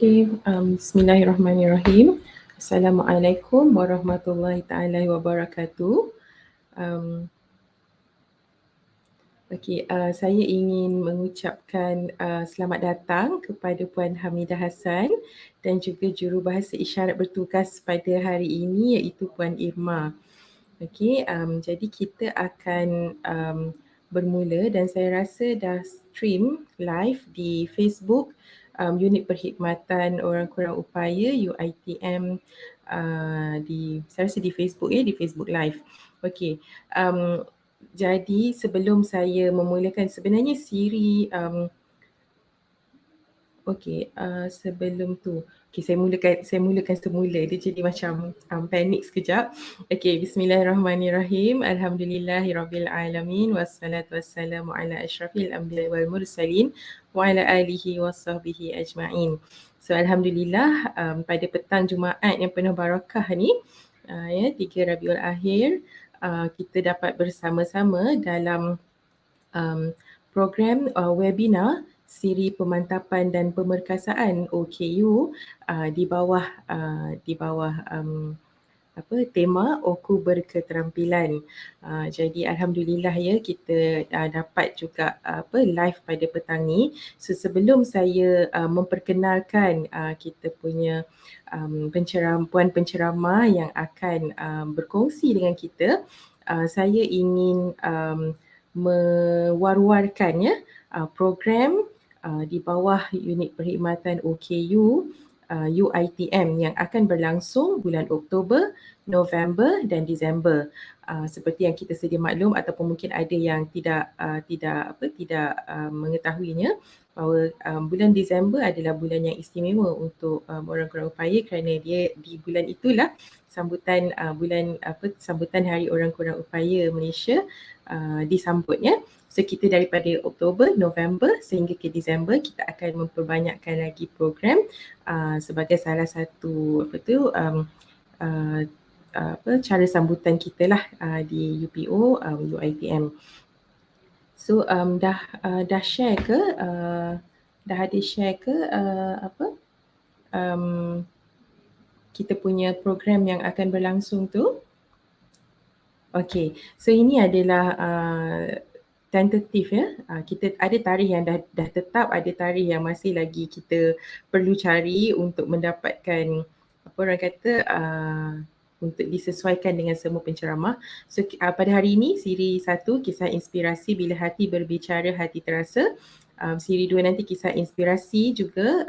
Okay, Bismillahirrahmanirrahim. Assalamualaikum warahmatullahi taala wabarakatuh. Um, saya ingin mengucapkan selamat datang kepada Puan Hamidah Hassan dan juga jurubahasa isyarat bertugas pada hari ini iaitu Puan Irma. Jadi kita akan bermula dan saya rasa dah stream live di Facebook Unit Perkhidmatan Orang Kurang Upaya UITM saya rasa di Facebook di Facebook Live. Jadi sebelum saya memulakan sebenarnya siri sebelum tu. Saya mulakan semula. Dia jadi macam panik sekejap. Bismillahirrahmanirrahim. Alhamdulillahirabbil alamin wassalatu wassalamu ala asyrafil anbiya'i wal mursalin wa ala alihi wasahbihi ajma'in. So alhamdulillah pada petang Jumaat yang penuh barakah ni 3 Rabiul Akhir kita dapat bersama-sama dalam program webinar siri pemantapan dan pemerkasaan OKU di bawah tema OKU berketerampilan. Jadi alhamdulillah ya kita dapat juga live pada petang ni. So sebelum saya memperkenalkan kita punya puan penceramah yang akan berkongsi dengan kita, saya ingin mewar-warkan program di bawah unit perkhidmatan OKU UITM yang akan berlangsung bulan Oktober, November dan Disember. Seperti yang kita sedia maklum ataupun mungkin ada yang tidak mengetahuinya bahawa bulan Disember adalah bulan yang istimewa untuk orang kurang upaya kerana dia di bulan itulah sambutan sambutan Hari Orang Kurang Upaya Malaysia disambutnya. So kita daripada Oktober, November sehingga ke Disember kita akan memperbanyakkan lagi program sebagai salah satu cara sambutan kita lah di UPO UITM. So dah share ke dah ada share ke kita punya program yang akan berlangsung tu? Okay, so ini adalah tentatif ya. Kita ada tarikh yang dah tetap, ada tarikh yang masih lagi kita perlu cari untuk mendapatkan untuk disesuaikan dengan semua penceramah. So pada hari ini siri 1 kisah inspirasi bila hati berbicara hati terasa. Siri 2 nanti kisah inspirasi juga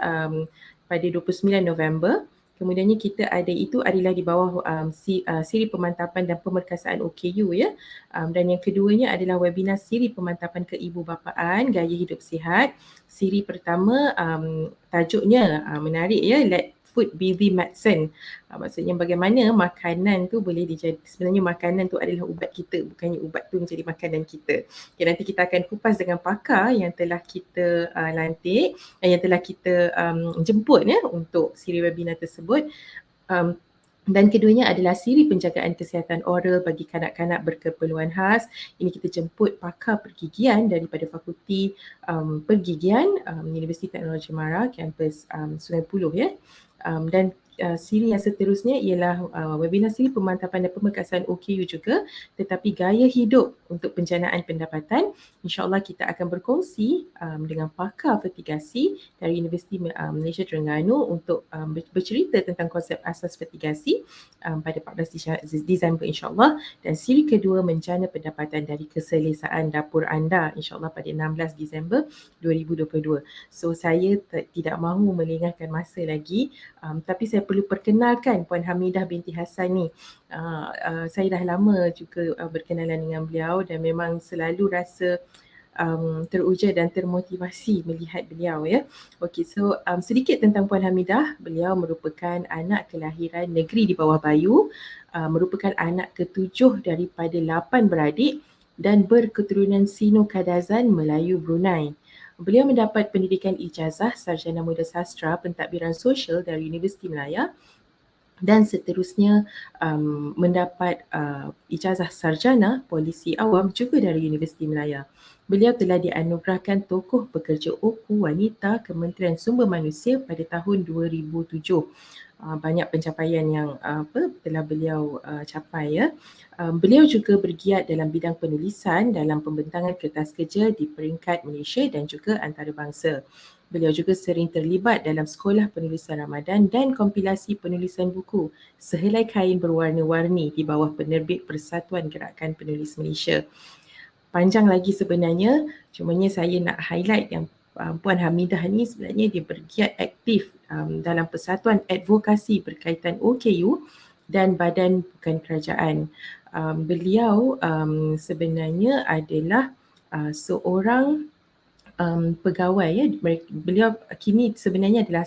pada 29 November. Kemudiannya kita ada itu adalah di bawah siri pemantapan dan pemerkasaan OKU ya. Dan yang keduanya adalah webinar siri pemantapan keibubapaan gaya hidup sihat. Siri pertama tajuknya menarik ya, Let Food Be the Medicine. Maksudnya bagaimana makanan tu boleh sebenarnya makanan tu adalah ubat kita, bukannya ubat tu menjadi makanan kita. Okay, nanti kita akan kupas dengan pakar yang telah kita lantik, yang telah kita jemput ya untuk siri webinar tersebut. Dan keduanya adalah siri penjagaan kesihatan oral bagi kanak-kanak berkeperluan khas. Ini kita jemput pakar pergigian daripada Fakulti Pergigian Universiti Teknologi Mara, kampus Sungai Buloh ya. Dan siri yang seterusnya ialah webinar siri pemantapan dan pemerkasaan OKU juga, tetapi gaya hidup untuk penjanaan pendapatan. InsyaAllah kita akan berkongsi dengan pakar vertigasi dari Universiti Malaysia Terengganu untuk bercerita tentang konsep asas vertigasi pada 14 Disember insyaAllah. Dan siri kedua menjana pendapatan dari keselesaan dapur anda insyaAllah pada 16 Disember 2022. So saya tidak mahu melengahkan masa lagi, tapi saya perlu perkenalkan Puan Hamidah binti Hassan ni. Saya dah lama juga berkenalan dengan beliau dan memang selalu rasa teruja dan termotivasi melihat beliau ya. Okey, so sedikit tentang Puan Hamidah. Beliau merupakan anak kelahiran negeri di bawah Bayu, merupakan anak ke-7 daripada 8 beradik dan berketurunan Sino-Kadazan Melayu Brunei. Beliau mendapat pendidikan ijazah sarjana muda sastra pentadbiran sosial dari Universiti Melaya dan seterusnya mendapat ijazah sarjana polisi awam juga dari Universiti Melaya. Beliau telah dianugerahkan Tokoh Pekerja Oku Wanita Kementerian Sumber Manusia pada tahun 2007. Banyak pencapaian yang telah beliau capai ya. Beliau juga bergiat dalam bidang penulisan dalam pembentangan kertas kerja di peringkat Malaysia dan juga antarabangsa. Beliau juga sering terlibat dalam sekolah penulisan Ramadan dan kompilasi penulisan buku Sehelai Kain Berwarna-Warni di bawah penerbit Persatuan Gerakan Penulis Malaysia. Panjang lagi sebenarnya, cumanya saya nak highlight yang Puan Hamidah ni sebenarnya dia bergiat aktif dalam Persatuan Advokasi berkaitan OKU dan Badan Bukan Kerajaan. Beliau sebenarnya adalah seorang pegawai ya. Beliau kini sebenarnya adalah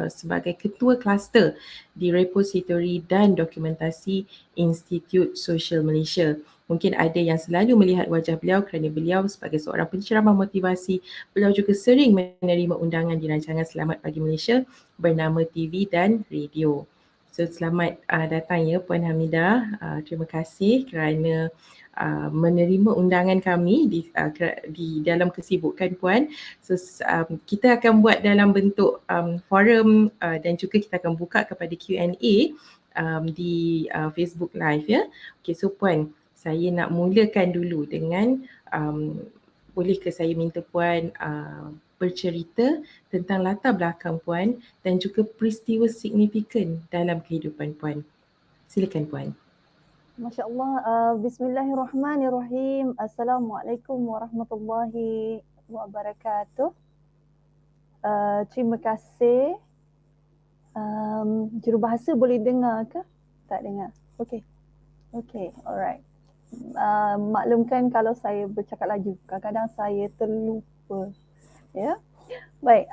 sebagai ketua kluster di Repository dan Dokumentasi Institut Sosial Malaysia. Mungkin ada yang selalu melihat wajah beliau kerana beliau sebagai seorang penceramah motivasi. Beliau juga sering menerima undangan di rancangan Selamat Pagi Malaysia bernama TV dan radio. So selamat datang ya Puan Hamidah. Terima kasih kerana menerima undangan kami di dalam kesibukan Puan. So kita akan buat dalam bentuk forum dan juga kita akan buka kepada Q&A di Facebook Live ya. Okay, so Puan, saya nak mulakan dulu dengan boleh ke saya minta Puan bercerita tentang latar belakang Puan dan juga peristiwa signifikan dalam kehidupan Puan. Silakan Puan. Masya Allah. Bismillahirrahmanirrahim. Assalamualaikum warahmatullahi wabarakatuh. Terima kasih. Jurubahasa boleh dengar ke? Tak dengar. Okey, alright. Maklumkan kalau saya bercakap laju. Kadang-kadang saya terlupa. Ya. Baik.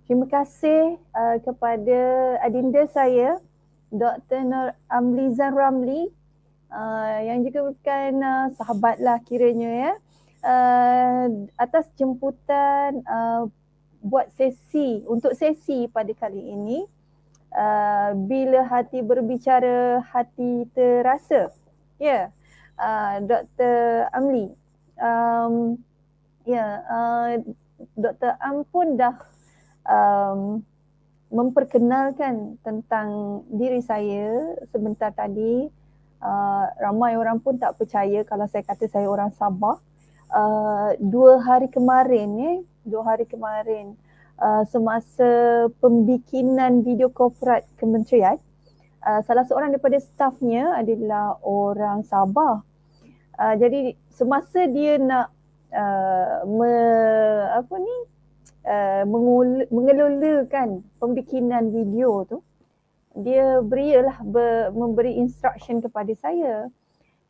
Terima kasih kepada adinda saya, Dr. Nur Amlizan Ramli, yang juga bukan sahabatlah kiranya ya, atas jemputan buat sesi, untuk sesi pada kali ini, bila hati berbicara, hati terasa. Ya, Dr. Amli. Dr. Am pun dah memperkenalkan tentang diri saya sebentar tadi. Ramai orang pun tak percaya kalau saya kata saya orang Sabah. 2 hari kemarin semasa pembikinan video korporat kementerian, salah seorang daripada stafnya adalah orang Sabah. Jadi semasa dia nak mengelolakan pembikinan video tu, dia memberi instruction kepada saya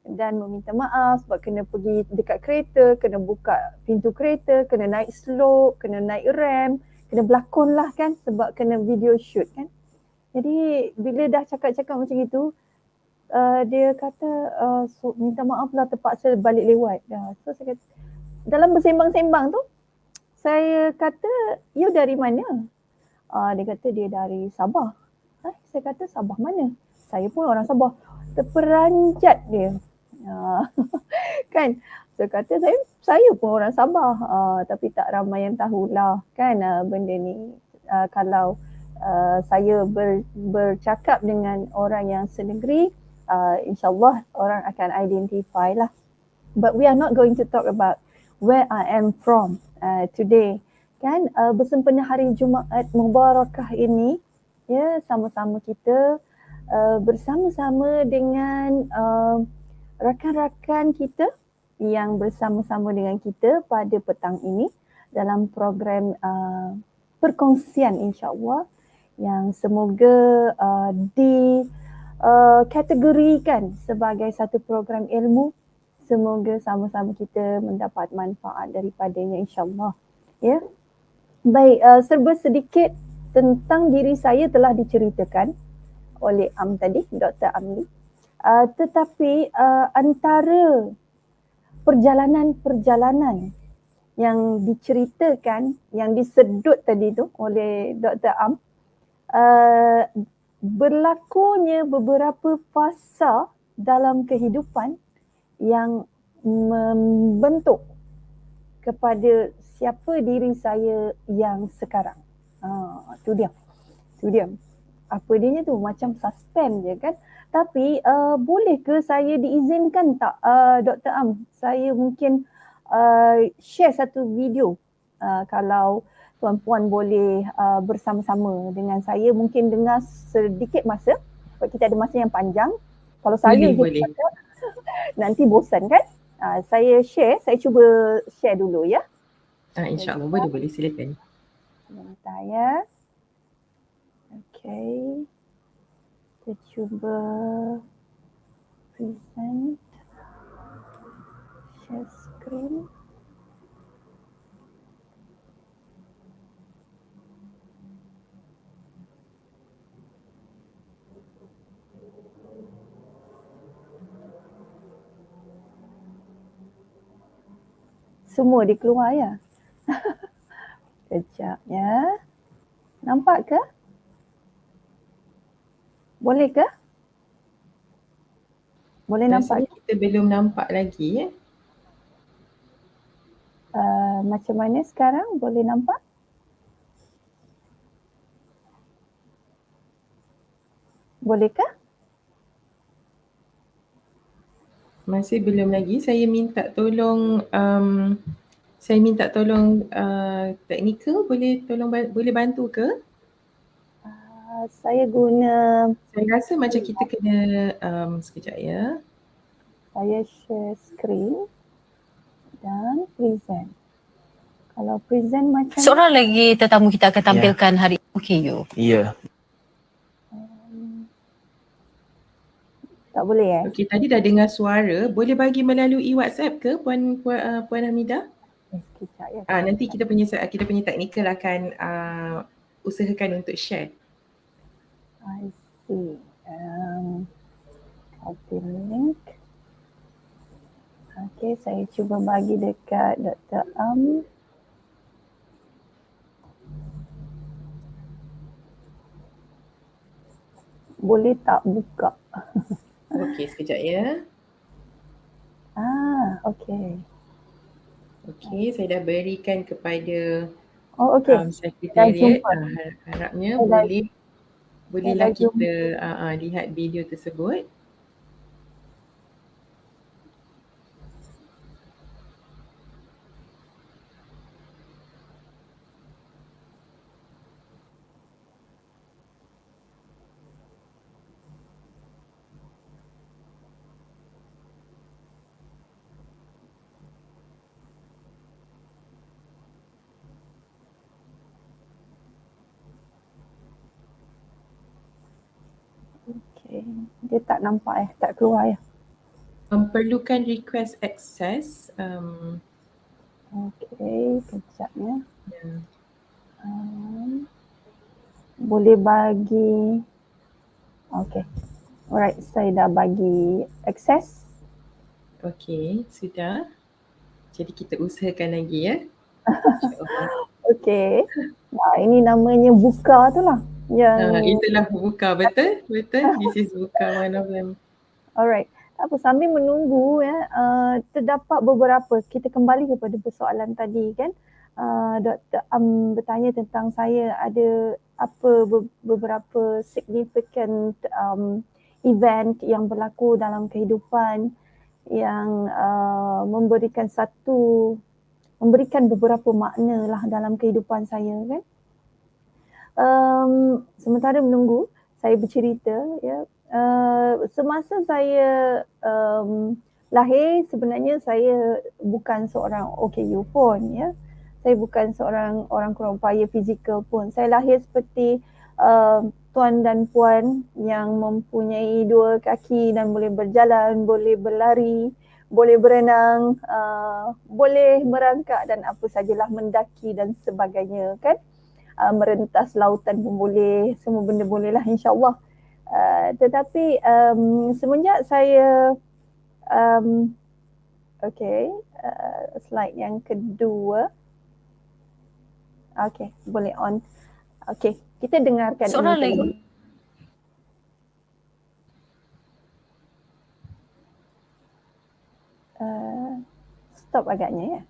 dan meminta maaf sebab kena pergi dekat kereta, kena buka pintu kereta, kena naik slope, kena naik ramp, kena berlakon lah kan sebab kena video shoot kan. Jadi bila dah cakap-cakap macam itu, dia kata minta maaf lah terpaksa balik lewat. So saya kata, dalam bersembang-sembang tu, saya kata, you dari mana? Dia kata dia dari Sabah. Saya kata Sabah mana? Saya pun orang Sabah. Terperanjat dia. Kan? Saya kata saya pun orang Sabah. Tapi tak ramai yang tahulah kan benda ni. Kalau saya bercakap dengan orang yang senegeri, insyaAllah orang akan identify lah. But we are not going to talk about where I am from today. Kan bersempena hari Jumaat Mubarakah ini, ya, sama-sama kita bersama-sama dengan rakan-rakan kita yang bersama-sama dengan kita pada petang ini dalam program perkongsian insya-Allah yang semoga dikategorikan sebagai satu program ilmu. Semoga sama-sama kita mendapat manfaat daripadanya insya-Allah. Ya. Baik, serba sedikit tentang diri saya telah diceritakan oleh Am tadi, Dr. Amli. Tetapi antara perjalanan-perjalanan yang diceritakan, yang disedut tadi tu oleh Dr. Am, berlakunya beberapa fasa dalam kehidupan yang membentuk kepada siapa diri saya yang sekarang. Tu dia. Apa dia tu, macam suspend je kan. Tapi boleh ke saya diizinkan tak Dr. Am, saya mungkin share satu video kalau tuan-puan boleh bersama-sama dengan saya, mungkin dengar sedikit masa sebab kita ada masa yang panjang. Kalau saya je Boleh. cakap nanti bosan kan. Saya cuba share dulu ya. InsyaAllah boleh silakan. Sebentar ya. Okay. Kita cuba present. Share screen. Semua dia keluar ya. Kejap ya. Nampak ke? Boleh ke? Boleh nampak? Rasanya kita belum nampak lagi ya. Macam mana sekarang? Boleh nampak? Boleh ke? Masih belum lagi. Saya minta tolong teknikal boleh bantu ke? Saya guna, Saya rasa macam kita kena sekejap ya. saya share screen dan present. Kalau present macam seorang lagi tetamu kita akan tampilkan hari OKU. Ya. tak boleh Okey, tadi dah dengar suara. Boleh bagi melalui WhatsApp ke Puan Hamidah? Sekejap ya. Nanti kita punya teknikal akan usahakan untuk share. I see. Copy link. Okay, saya cuba bagi dekat Dr. Am. Boleh tak buka? Okey, sekejap ya. Okay. Okey, saya dah berikan kepada Okay. sekretariat. jumpa. Harapnya Saya bolehlah dah jumpa. kita lihat video tersebut. Okay. Dia tak nampak tak keluar ya. Perlukan request access. Okay, kejap ya. Ya. Boleh bagi. Okay. Alright, saya dah bagi access. Okey, sudah. Jadi kita usahakan lagi ya. Okay. Nah, ini namanya buka tu lah. Itulah buka, betul. This is buka, one of them. Alright. Tak apa, sambil menunggu ya, terdapat beberapa, kita kembali kepada persoalan tadi kan. Dr. Am bertanya tentang saya ada apa beberapa significant event yang berlaku dalam kehidupan yang memberikan beberapa makna lah dalam kehidupan saya kan. Sementara menunggu, saya bercerita ya. Semasa saya lahir, sebenarnya saya bukan seorang OKU pun ya. Saya bukan seorang orang kurang upaya fizikal pun. Saya lahir seperti tuan dan puan yang mempunyai dua kaki dan boleh berjalan, boleh berlari, boleh berenang, boleh merangkak dan apa sajalah, mendaki dan sebagainya kan. Merentas lautan pun boleh, semua benda boleh lah insyaAllah. Tetapi semenjak saya slide yang kedua. Okay, boleh on. Okay, kita dengarkan Seorang ini lagi. dulu. stop agaknya ya.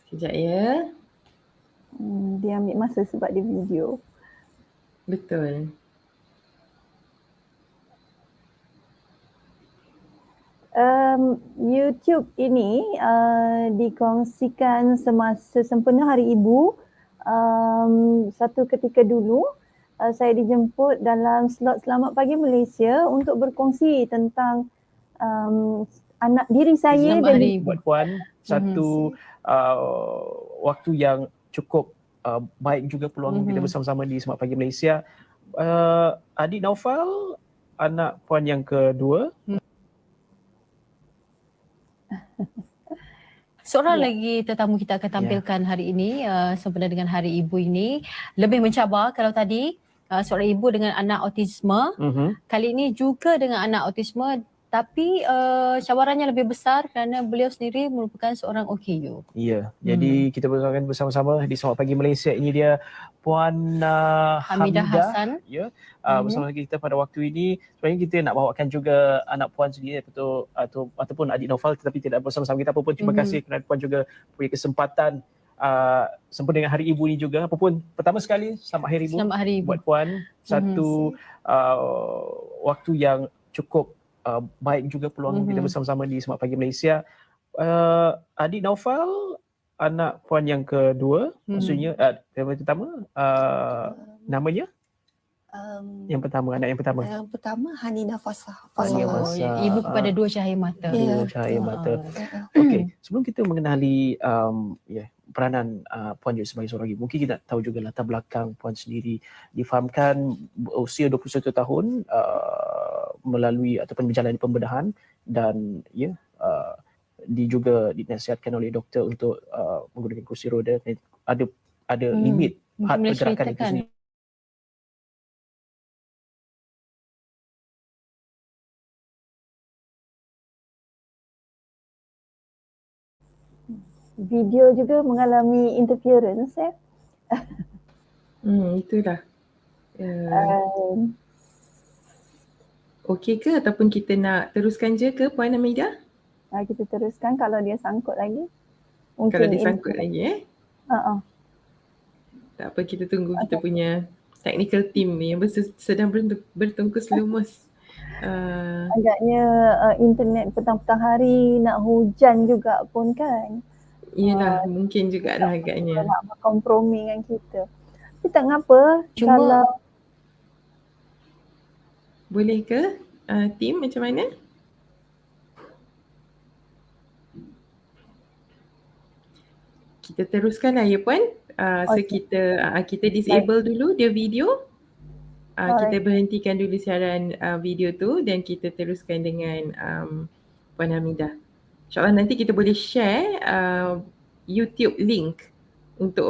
Sekejap ya. Dia ambil masa sebab dia video. Betul. YouTube ini dikongsikan semasa sempena Hari Ibu. Satu ketika dulu saya dijemput dalam slot Selamat Pagi Malaysia untuk berkongsi tentang anak diri saya Selamat dan Hari Ibu. Buat Puan, satu waktu yang cukup baik juga peluang kita bersama-sama di Selamat Pagi Malaysia. Adik Naufal, anak Puan yang kedua. Seorang lagi tetamu kita akan tampilkan hari ini sempena dengan Hari Ibu ini. Lebih mencabar kalau tadi seorang ibu dengan anak autisme. Kali ini juga dengan anak autisme, tapi cabarannya lebih besar kerana beliau sendiri merupakan seorang OKU. Ya, jadi kita akan bersama-sama di Selamat Pagi Malaysia. Ini dia Puan Hamidah Hassan. Ya, bersama kita pada waktu ini. Sebenarnya kita nak bawakan juga anak Puan sendiri ataupun adik Naufal, tetapi tidak bersama-sama kita. Apapun terima kasih kerana Puan juga punya kesempatan sempena dengan Hari Ibu ini juga. Apapun, pertama sekali selamat Hari Ibu. Selamat Hari Ibu buat Puan. Satu waktu yang cukup baik juga peluang kita bersama-sama di Selamat Pagi Malaysia. Adik Naufal, anak Puan yang kedua, maksudnya yang pertama, namanya? Yang pertama, anak yang pertama. Yang pertama Hani Nafasah. Ibu kepada dua cahaya mata. Dua cahaya mata. Okey, sebelum kita mengenali peranan Puan juga sebagai seorang ibu, mungkin kita tahu juga latar belakang Puan sendiri. Difahamkan usia 21 tahun melalui ataupun menjalani pembedahan dan juga dinasihatkan oleh doktor untuk menggunakan kursi roda. Ada limit had pergerakan itu sendiri. video juga mengalami interference ya. Itulah. Okey ke ataupun kita nak teruskan je ke Puan Hamidah? Kita teruskan kalau dia sangkut lagi. Mungkin kalau dia sangkut lagi tak apa, kita tunggu kita punya technical team ni yang sedang bertungkus lumus. Agaknya internet petang-petang hari nak hujan juga pun kan. Iyalah, mungkin jugalah agaknya. Nak berkompromi dengan kita. Tapi tak ngapa. Cuma kalau boleh ke team macam mana? Kita teruskanlah ya Puan. So kita disable dulu dia video. Kita berhentikan dulu siaran video tu dan kita teruskan dengan Puan Hamidah. InsyaAllah nanti kita boleh share YouTube link untuk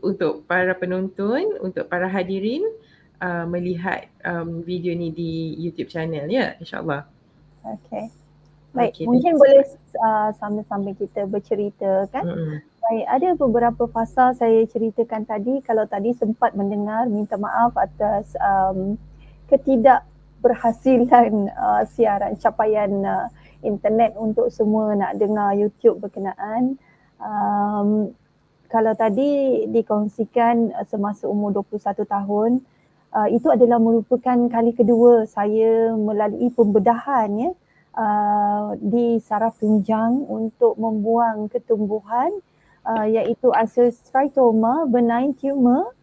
untuk para penonton, untuk para hadirin melihat video ni di YouTube channel ya, insyaAllah. Okey. Baik, mungkin boleh sambil-sambil kita bercerita kan. Baik, ada beberapa fasa saya ceritakan tadi. Kalau tadi sempat mendengar, minta maaf atas ketidakberhasilan siaran capaian internet untuk semua nak dengar YouTube berkenaan. Kalau tadi dikongsikan semasa umur 21 tahun, itu adalah merupakan kali kedua saya melalui pembedahan ya, di saraf tunjang untuk membuang ketumbuhan iaitu astrocytoma benign tumor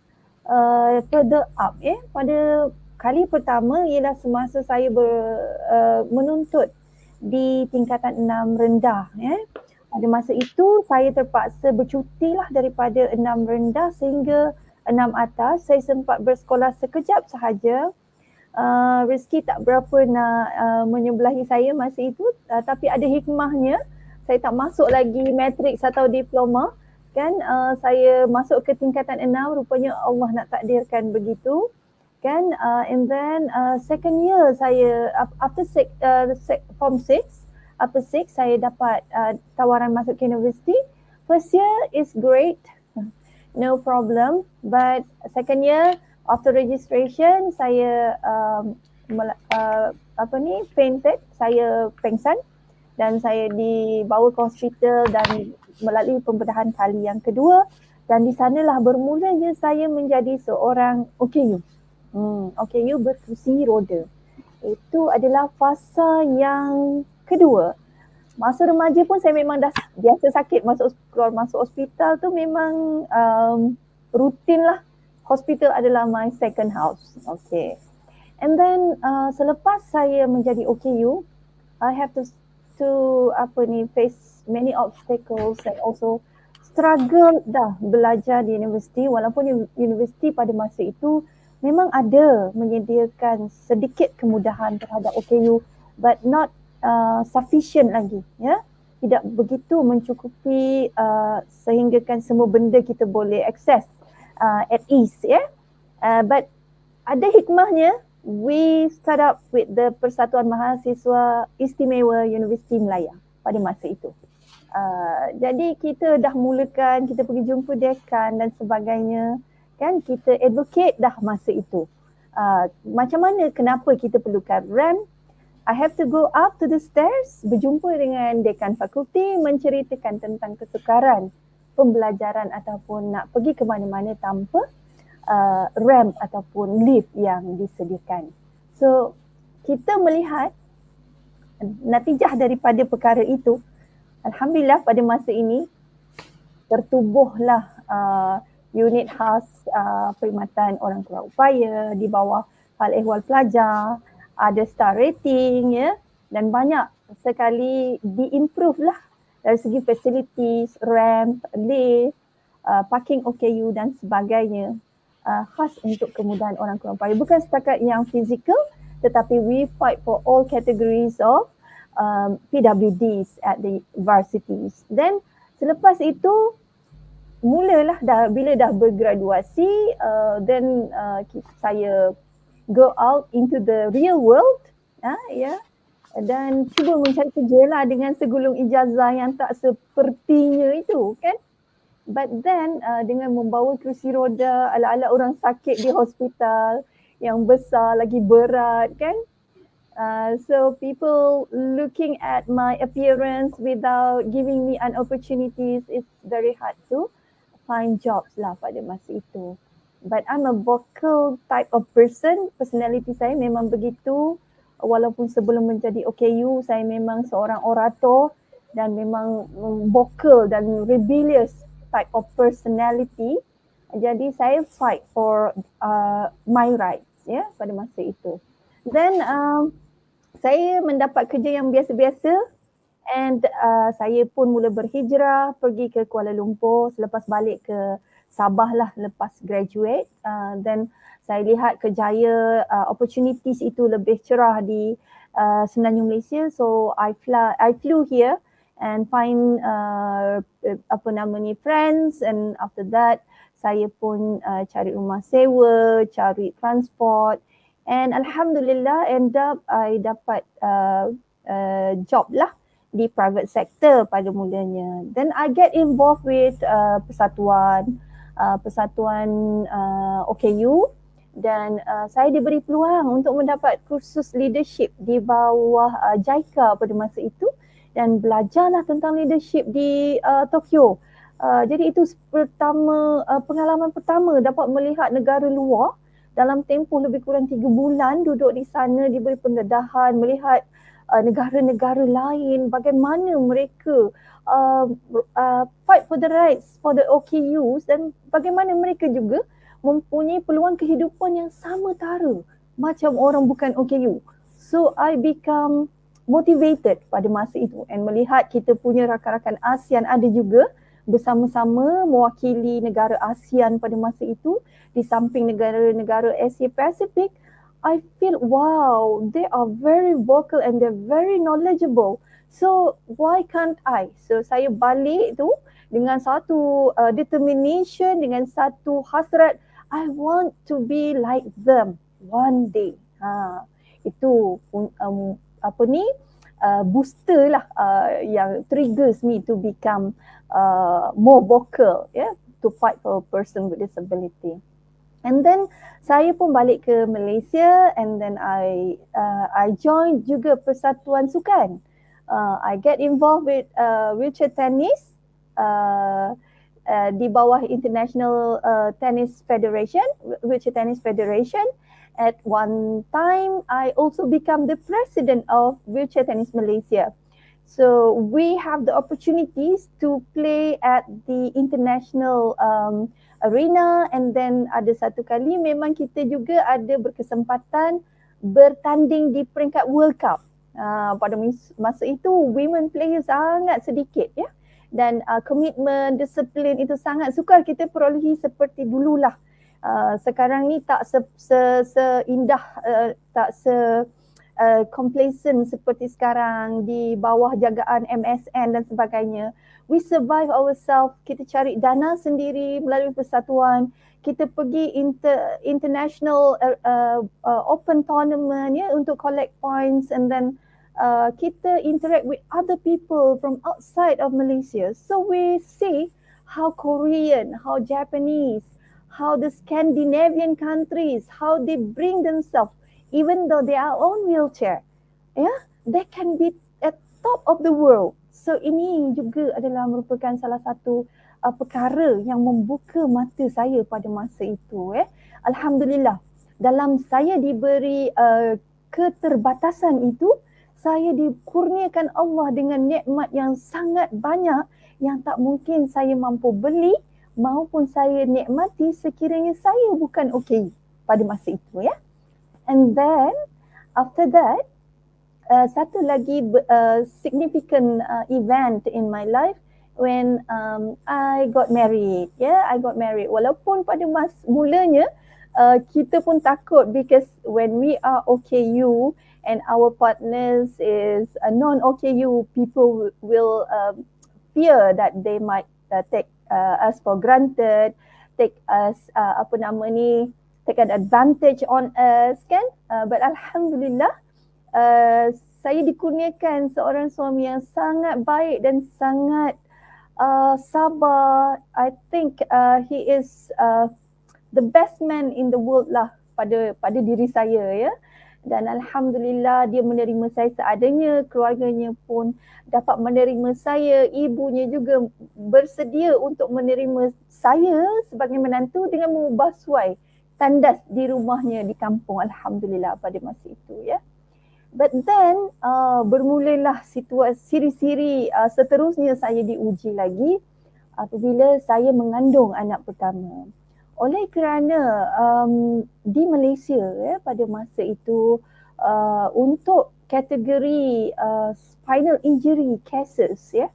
further up ya. Pada kali pertama ialah semasa saya menuntut di tingkatan 6 rendah ya. Pada masa itu saya terpaksa bercutilah daripada 6 rendah sehingga 6 atas. Saya sempat bersekolah sekejap sahaja. Rezeki tak berapa nak menyebelahi saya masa itu, tapi ada hikmahnya. Saya tak masuk lagi matriks atau diploma kan. Saya masuk ke tingkatan 6, rupanya Allah nak takdirkan begitu kan. And then second year saya after form 6, upper 6 saya dapat tawaran masuk ke universiti. First year is great, no problem, but second year after registration saya fainted, saya pengsan dan saya dibawa ke hospital dan melalui pembedahan kali yang kedua, dan di sanalah bermulanya saya menjadi seorang OKU. OKU berkerusi roda. Itu adalah fasa yang kedua. Masa remaja pun saya memang dah biasa sakit, masuk hospital tu memang rutin lah. Hospital adalah my second house. Okay. And then selepas saya menjadi OKU, I have to face many obstacles and also struggle dah belajar di universiti, walaupun universiti pada masa itu memang ada menyediakan sedikit kemudahan terhadap OKU, but not sufficient lagi, ya. Tidak begitu mencukupi sehinggakan semua benda kita boleh akses at ease, ya. But ada hikmahnya, we start up with the Persatuan Mahasiswa Istimewa Universiti Melaya pada masa itu. Jadi kita dah mulakan, kita pergi jumpa dekan dan sebagainya, kan, kita advocate dah masa itu. Macam mana, kenapa kita perlukan RAM? I have to go up to the stairs, berjumpa dengan dekan fakulti, menceritakan tentang kesukaran pembelajaran ataupun nak pergi ke mana-mana tanpa ramp ataupun lift yang disediakan. So, kita melihat natijah daripada perkara itu, alhamdulillah pada masa ini tertubuhlah unit khas perkhidmatan orang kurang upaya di bawah hal ehwal pelajar, ada star rating, ya, dan banyak sekali diimprove lah dari segi facilities, ramp, lift, parking OKU dan sebagainya. Khas untuk kemudahan orang kurang upaya. Bukan setakat yang fizikal, tetapi we fight for all categories of PWDs at the varsities. Then selepas itu mulalah bila dah bergraduasi, then saya go out into the real world, dan cuba mencari kerja lah dengan segulung ijazah yang tak sepertinya itu, kan. But then dengan membawa kerusi roda ala-ala orang sakit di hospital yang besar lagi berat, kan. So people looking at my appearance without giving me an opportunities, it's very hard to find jobs lah pada masa itu. But I'm a vocal type of person, personality saya memang begitu. Walaupun sebelum menjadi OKU, saya memang seorang orator dan memang vocal dan rebellious type of personality. Jadi saya fight for my rights, ya, pada masa itu. Then saya mendapat kerja yang biasa-biasa, and saya pun mula berhijrah pergi ke Kuala Lumpur selepas balik ke Sabah lah lepas graduate. Then saya lihat kerjaya opportunities itu lebih cerah di Semenanjung Malaysia, so I flew here and find friends, and after that saya pun cari rumah sewa, cari transport, and alhamdulillah I dapat job lah di private sector pada mulanya. Then I get involved with persatuan OKU, dan saya diberi peluang untuk mendapat kursus leadership di bawah JICA pada masa itu, dan belajarlah tentang leadership di Tokyo. Jadi itu pengalaman pertama dapat melihat negara luar dalam tempoh lebih kurang 3 bulan duduk di sana, diberi pendedahan, melihat negara-negara lain, bagaimana mereka fight for the rights for the OKUs, dan bagaimana mereka juga mempunyai peluang kehidupan yang sama tara macam orang bukan OKU. So I become motivated pada masa itu, and melihat kita punya rakan-rakan ASEAN ada juga bersama-sama mewakili negara ASEAN pada masa itu di samping negara-negara Asia Pacific. I feel wow, they are very vocal and they're very knowledgeable. So why can't I? So saya balik tu dengan satu determination, dengan satu hasrat, I want to be like them one day. Itu booster lah yang triggers me to become more vocal, to fight for a person with disability. And then saya pun balik ke Malaysia, and then I join juga Persatuan Sukan I get involved with wheelchair tennis di bawah International Tennis Federation, Wheelchair Tennis Federation. At one time, I also become the president of Wheelchair Tennis Malaysia. So we have the opportunities to play at the international arena, and then ada satu kali memang kita juga ada berkesempatan bertanding di peringkat World Cup. Pada masa itu women players sangat sedikit ya, dan komitmen, disiplin itu sangat sukar kita perolehi seperti dululah. Sekarang ni tak seindah, tak complacent seperti sekarang di bawah jagaan MSN dan sebagainya. We survive ourselves, kita cari dana sendiri melalui persatuan, kita pergi international open tournament ya untuk collect points, and then kita interact with other people from outside of Malaysia. So we see how Korean, how Japanese, how the Scandinavian countries, how they bring themselves, even though they are on wheelchair, they can be at top of the world. So ini juga adalah merupakan salah satu perkara yang membuka mata saya pada masa itu. Alhamdulillah, dalam saya diberi keterbatasan itu, saya dikurniakan Allah dengan nikmat yang sangat banyak yang tak mungkin saya mampu beli maupun saya nikmati sekiranya saya bukan okey pada masa itu ya. And then after that, satu lagi significant event in my life when I got married. I got married. Walaupun pada mulanya kita pun takut, because when we are OKU and our partners is non-OKU, people will fear that they might take us for granted, take us take an advantage on us kan. But Alhamdulillah, saya dikurniakan seorang suami yang sangat baik dan sangat sabar. I think he is the best man in the world lah pada diri saya ya. Dan Alhamdulillah dia menerima saya seadanya, keluarganya pun dapat menerima saya, ibunya juga bersedia untuk menerima saya sebagai menantu dengan mengubah suai tandas di rumahnya di kampung, Alhamdulillah pada masa itu ya. But then bermulalah siri-siri seterusnya saya diuji lagi apabila saya mengandung anak pertama. Oleh kerana di Malaysia ya, pada masa itu untuk kategori spinal injury cases ya,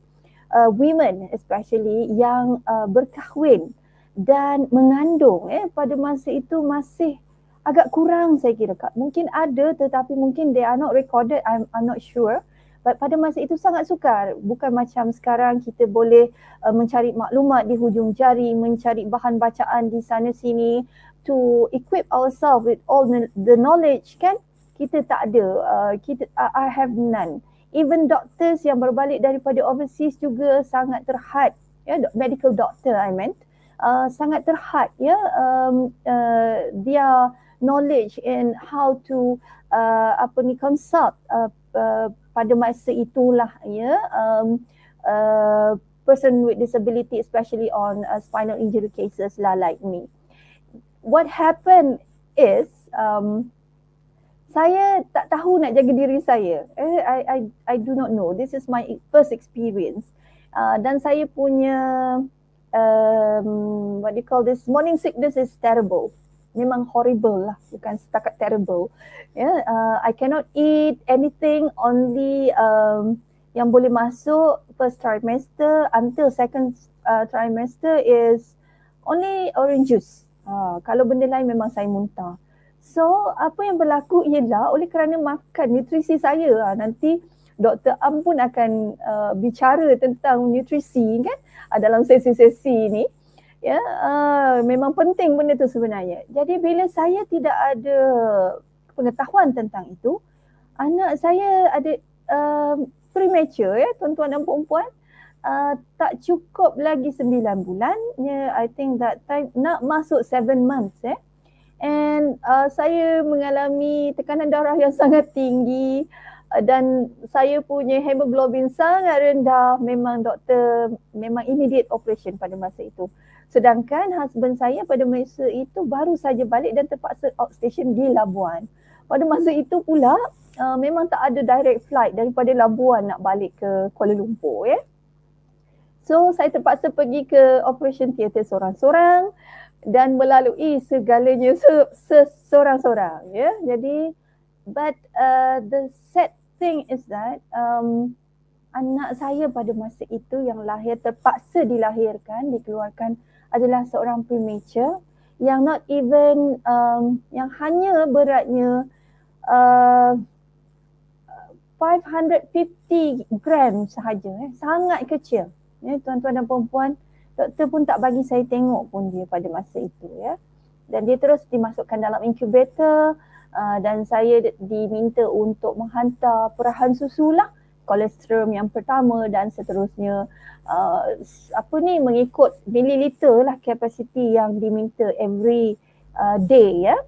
women especially yang berkahwin dan mengandung pada masa itu masih agak kurang saya kira. Mungkin ada tetapi mungkin they are not recorded, I'm not sure. But pada masa itu sangat sukar. Bukan macam sekarang kita boleh mencari maklumat di hujung jari, mencari bahan bacaan di sana sini to equip ourselves with all the knowledge kan. Kita tak ada. I have none. Even doctors yang berbalik daripada overseas juga sangat terhad. Medical doctor I meant. Sangat terhad their knowledge in how to consult pada masa itulah person with disability, especially on spinal injury cases lah like me. What happened is saya tak tahu nak jaga diri saya. I do not know. This is my first experience. Dan saya punya what do you call this, morning sickness is terrible. Memang horrible lah, bukan setakat terrible. I cannot eat anything, only yang boleh masuk first trimester until second trimester is only orange juice. Kalau benda lain memang saya muntah. So apa yang berlaku ialah oleh kerana makan nutrisi saya, nanti Dr. Am pun akan bicara tentang nutrisi kan dalam sesi-sesi ni. Memang penting benda tu sebenarnya. Jadi bila saya tidak ada pengetahuan tentang itu, anak saya ada premature tuan-tuan dan puan-puan, tak cukup lagi 9 bulan. I think that time nak masuk 7 months and saya mengalami tekanan darah yang sangat tinggi. dan saya punya hemoglobin sangat rendah, memang doktor memang immediate operation pada masa itu. Sedangkan husband saya pada masa itu baru saja balik dan terpaksa outstation di Labuan. Pada masa itu pula memang tak ada direct flight daripada Labuan nak balik ke Kuala Lumpur ya. So saya terpaksa pergi ke operation theatre seorang-seorang dan melalui segalanya seorang-seorang ya. Jadi but the sad thing is that anak saya pada masa itu yang lahir terpaksa dilahirkan, dikeluarkan adalah seorang premature yang not even yang hanya beratnya 550 gram sahaja, sangat kecil. Ya, tuan-tuan dan puan-puan, doktor pun tak bagi saya tengok pun dia pada masa itu ya. Dan dia terus dimasukkan dalam incubator dan saya diminta untuk menghantar perahan susu lah, kolostrum yang pertama dan seterusnya. Mengikut mililiter lah kapasiti yang diminta every day ya.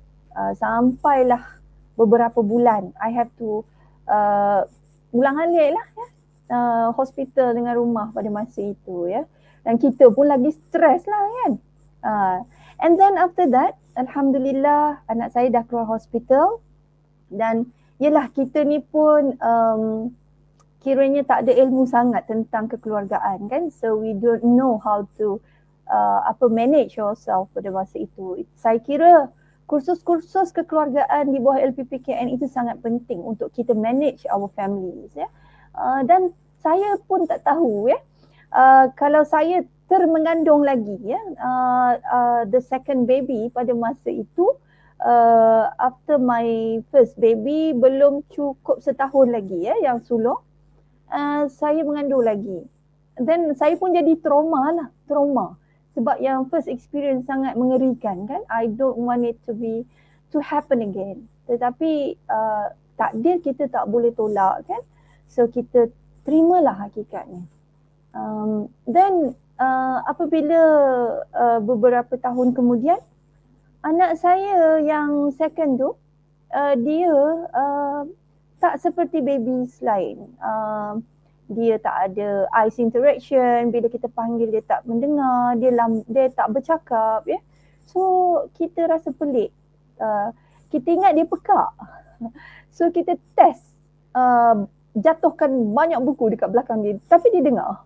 Sampailah beberapa bulan I have to ulang-alik lah ya. Hospital dengan rumah pada masa itu ya. Dan kita pun lagi stres lah kan. And then after that, alhamdulillah anak saya dah keluar hospital dan yelah kita ni pun kiranya tak ada ilmu sangat tentang kekeluargaan kan. So we don't know how to manage yourself pada masa itu. Saya kira kursus-kursus kekeluargaan di bawah LPPKN itu sangat penting untuk kita manage our families ya. Dan saya pun tak tahu ya. Kalau saya termengandung lagi ya, the second baby pada masa itu after my first baby belum cukup setahun lagi ya yang sulung, saya mengandung lagi. Then saya pun jadi trauma sebab yang first experience sangat mengerikan kan. I don't want it to happen again. Tetapi takdir kita tak boleh tolak kan. So kita terimalah hakikatnya. Then apabila beberapa tahun kemudian anak saya yang second tu dia tak seperti babies lain. Dia tak ada eyes interaction, bila kita panggil dia tak mendengar, dia tak bercakap ya. So kita rasa pelik. Kita ingat dia pekak. So kita test jatuhkan banyak buku dekat belakang dia tapi dia dengar.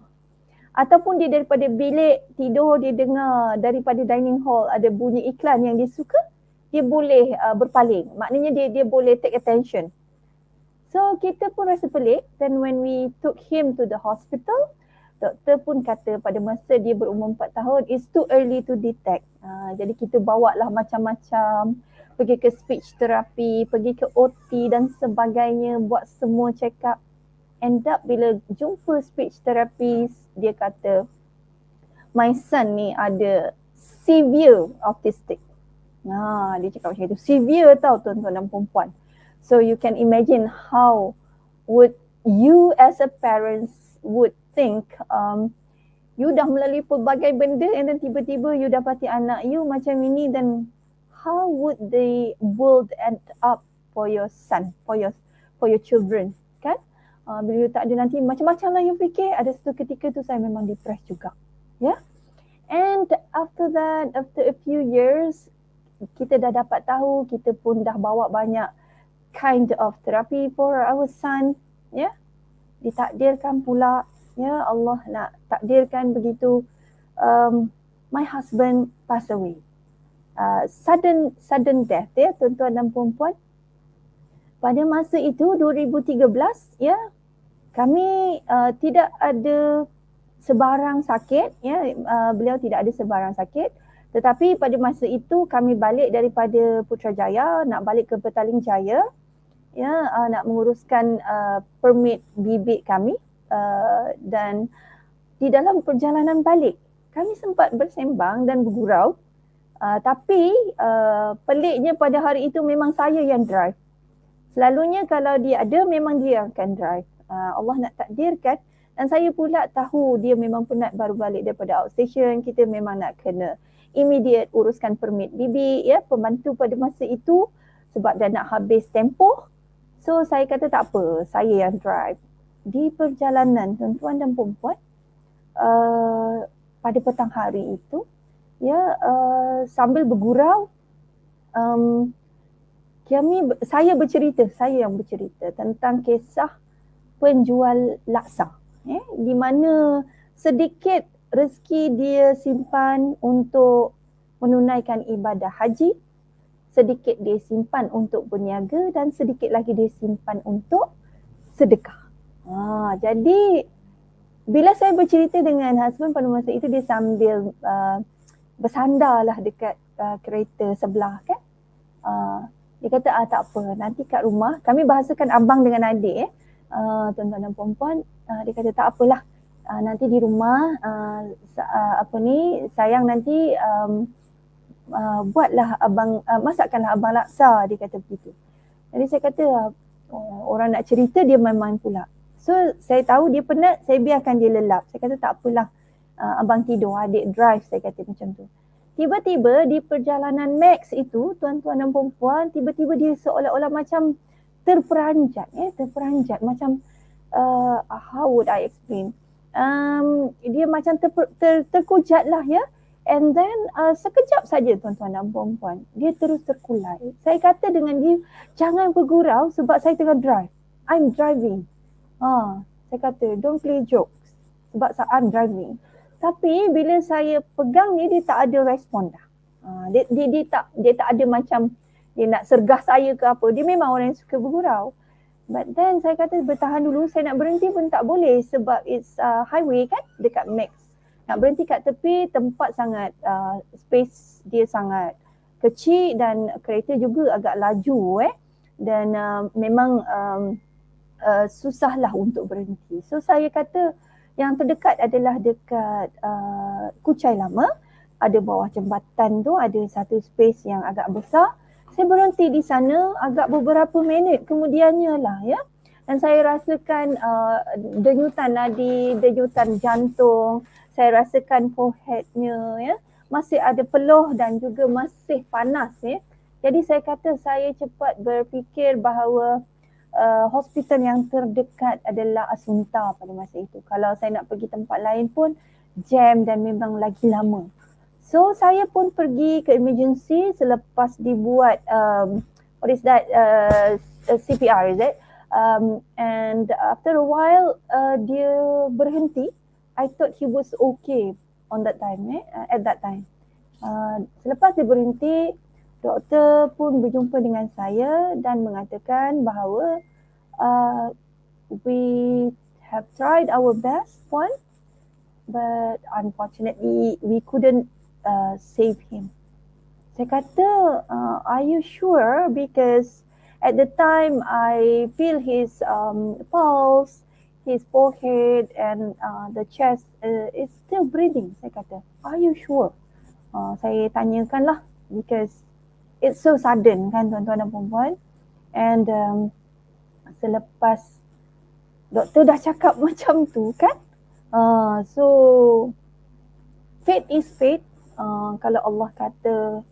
Ataupun dia daripada bilik tidur dia dengar daripada dining hall ada bunyi iklan yang dia suka, dia boleh berpaling. Maknanya dia boleh take attention. So kita pun rasa pelik. Then when we took him to the hospital, doktor pun kata pada masa dia berumur 4 tahun, it's too early to detect. Jadi kita bawa lah macam-macam, pergi ke speech therapy, pergi ke OT dan sebagainya, buat semua check up. End up bila jumpa speech therapist, dia kata my son ni ada severe autistic. Dia cakap macam itu, severe tau tuan-tuan dan perempuan. So you can imagine how would you as a parents would think you dah melalui pelbagai benda and then tiba-tiba you dapati anak you macam ini, then how would the world end up for your son, for your children kan? Bila you tak ada nanti macam-macam lah you fikir. Ada satu ketika tu saya memang depressed juga ya. And after that, after a few years, kita dah dapat tahu, kita pun dah bawa banyak kind of therapy for our son ya. Ditakdirkan pula ya, Allah nak takdirkan begitu, my husband pass away. Sudden death ya tuan-tuan dan puan-puan. Pada masa itu 2013 ya, kami tidak ada sebarang sakit ya, beliau tidak ada sebarang sakit. Tetapi pada masa itu kami balik daripada Putrajaya nak balik ke Petaling Jaya ya, nak menguruskan permit bibik kami, dan di dalam perjalanan balik kami sempat bersembang dan bergurau, tapi peliknya pada hari itu memang saya yang drive. Selalunya kalau dia ada memang dia akan drive. Allah nak takdirkan dan saya pula tahu dia memang penat baru balik daripada outstation, kita memang nak kena immediate uruskan permit bibik ya, pembantu pada masa itu sebab dah nak habis tempoh. So saya kata tak apa, saya yang drive. Di perjalanan tuan-tuan dan puan-puan, pada petang hari itu, ya, sambil bergurau, saya yang bercerita tentang kisah penjual laksa, di mana sedikit rezeki dia simpan untuk menunaikan ibadah haji, sedikit dia simpan untuk berniaga dan sedikit lagi dia simpan untuk sedekah. Jadi bila saya bercerita dengan husband pada masa itu, dia sambil bersandarlah dekat kereta sebelah kan. Dia kata tak apa, nanti kat rumah, kami bahasakan abang dengan adik tuan-tuan dan puan-puan, dia kata tak apalah, nanti di rumah sayang nanti buatlah abang, masakkanlah abang laksa, dia kata begitu. Jadi saya kata orang nak cerita dia main-main pula. So saya tahu dia penat, saya biarkan dia lelap. Saya kata tak apalah, abang tidur, adik drive, saya kata macam tu. Tiba-tiba di perjalanan Max itu, tuan-tuan dan puan-puan, tiba-tiba dia seolah-olah macam terperanjat, macam how would I explain? Dia macam terkujat lah ya. And then sekejap saja tuan-tuan dan puan-puan, dia terus terkulai. Saya kata dengan dia, jangan bergurau sebab saya tengah drive. I'm driving. Saya kata, don't play jokes sebab I'm driving. Tapi bila saya pegang dia tak ada respon dah. Dia tak ada macam dia nak sergah saya ke apa. Dia memang orang yang suka bergurau. But then saya kata bertahan dulu, saya nak berhenti pun tak boleh sebab it's highway kan, dekat Max. Nak berhenti kat tepi, tempat sangat, space dia sangat kecil dan kereta juga agak laju dan memang susahlah untuk berhenti. So saya kata yang terdekat adalah dekat Kuchai Lama, ada bawah jambatan tu ada satu space yang agak besar. Saya berhenti di sana agak beberapa minit kemudiannya lah ya. Dan saya rasakan denyutan nadi, denyutan jantung, saya rasakan foreheadnya ya, masih ada peluh dan juga masih panas ya. Jadi saya kata saya cepat berfikir bahawa hospital yang terdekat adalah Asunta pada masa itu. Kalau saya nak pergi tempat lain pun jam dan memang lagi lama. So saya pun pergi ke emergency selepas dibuat what is that, CPR is it? And after a while dia berhenti. I thought he was okay on that time at that time. Selepas dia berhenti, doktor pun berjumpa dengan saya dan mengatakan bahawa we have tried our best Puan, but unfortunately we couldn't save him. Saya kata, are you sure? Because at the time I feel his pulse, his forehead and the chest is still breathing. Saya kata, are you sure? Saya tanyakan lah because it's so sudden kan tuan-tuan dan puan-puan. And selepas doktor dah cakap macam tu kan, so fate is fate. Kalau Allah kata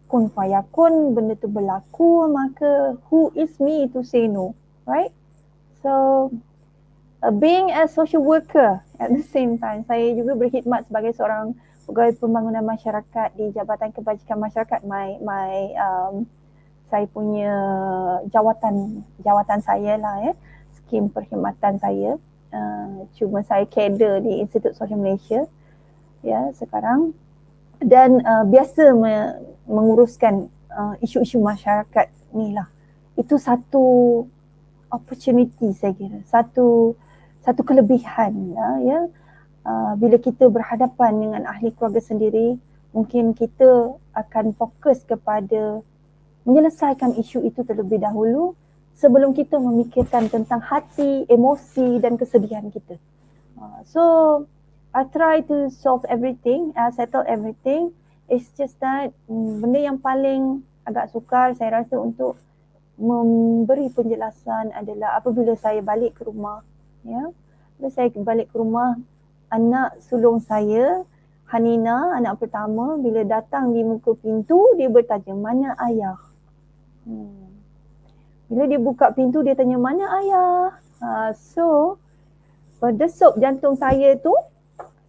kun fayakun, benda tu berlaku, maka who is me to say no, right? So being a social worker at the same time, saya juga berkhidmat sebagai seorang pegawai pembangunan masyarakat di Jabatan Kebajikan Masyarakat. Saya punya jawatan saya lah ya, skim perkhidmatan saya. Cuma saya kader di Institut Sosial Malaysia ya sekarang, dan biasa menguruskan isu-isu masyarakat ni lah. Itu satu opportunity saya kira, satu kelebihan ya. Bila kita berhadapan dengan ahli keluarga sendiri, mungkin kita akan fokus kepada menyelesaikan isu itu terlebih dahulu sebelum kita memikirkan tentang hati, emosi dan kesedihan kita. So I try to solve everything, settle everything. It's just that benda yang paling agak sukar saya rasa untuk memberi penjelasan adalah apabila saya balik ke rumah ya. Bila saya balik ke rumah, anak sulung saya, Hanina, anak pertama, bila datang di muka pintu dia bertanya, mana ayah? Bila dia buka pintu, dia tanya, mana ayah? So, berdesup jantung saya tu,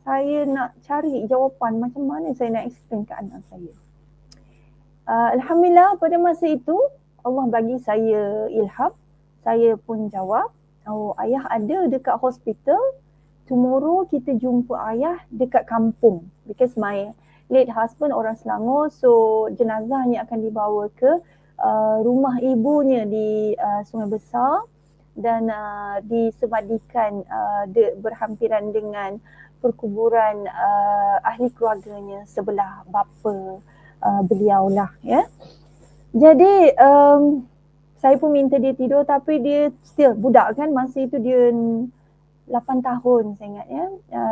saya nak cari jawapan macam mana saya nak explain ke anak saya. Alhamdulillah pada masa itu, Allah bagi saya ilham. Saya pun jawab, oh ayah ada dekat hospital, tomorrow kita jumpa ayah dekat kampung. Because my late husband orang Selangor, so jenazahnya akan dibawa ke rumah ibunya di Sungai Besar dan disebadikan berhampiran dengan perkuburan ahli keluarganya sebelah bapa beliau lah ya. Jadi saya pun minta dia tidur tapi dia still budak kan, masa itu dia 8 tahun saya ingat ya.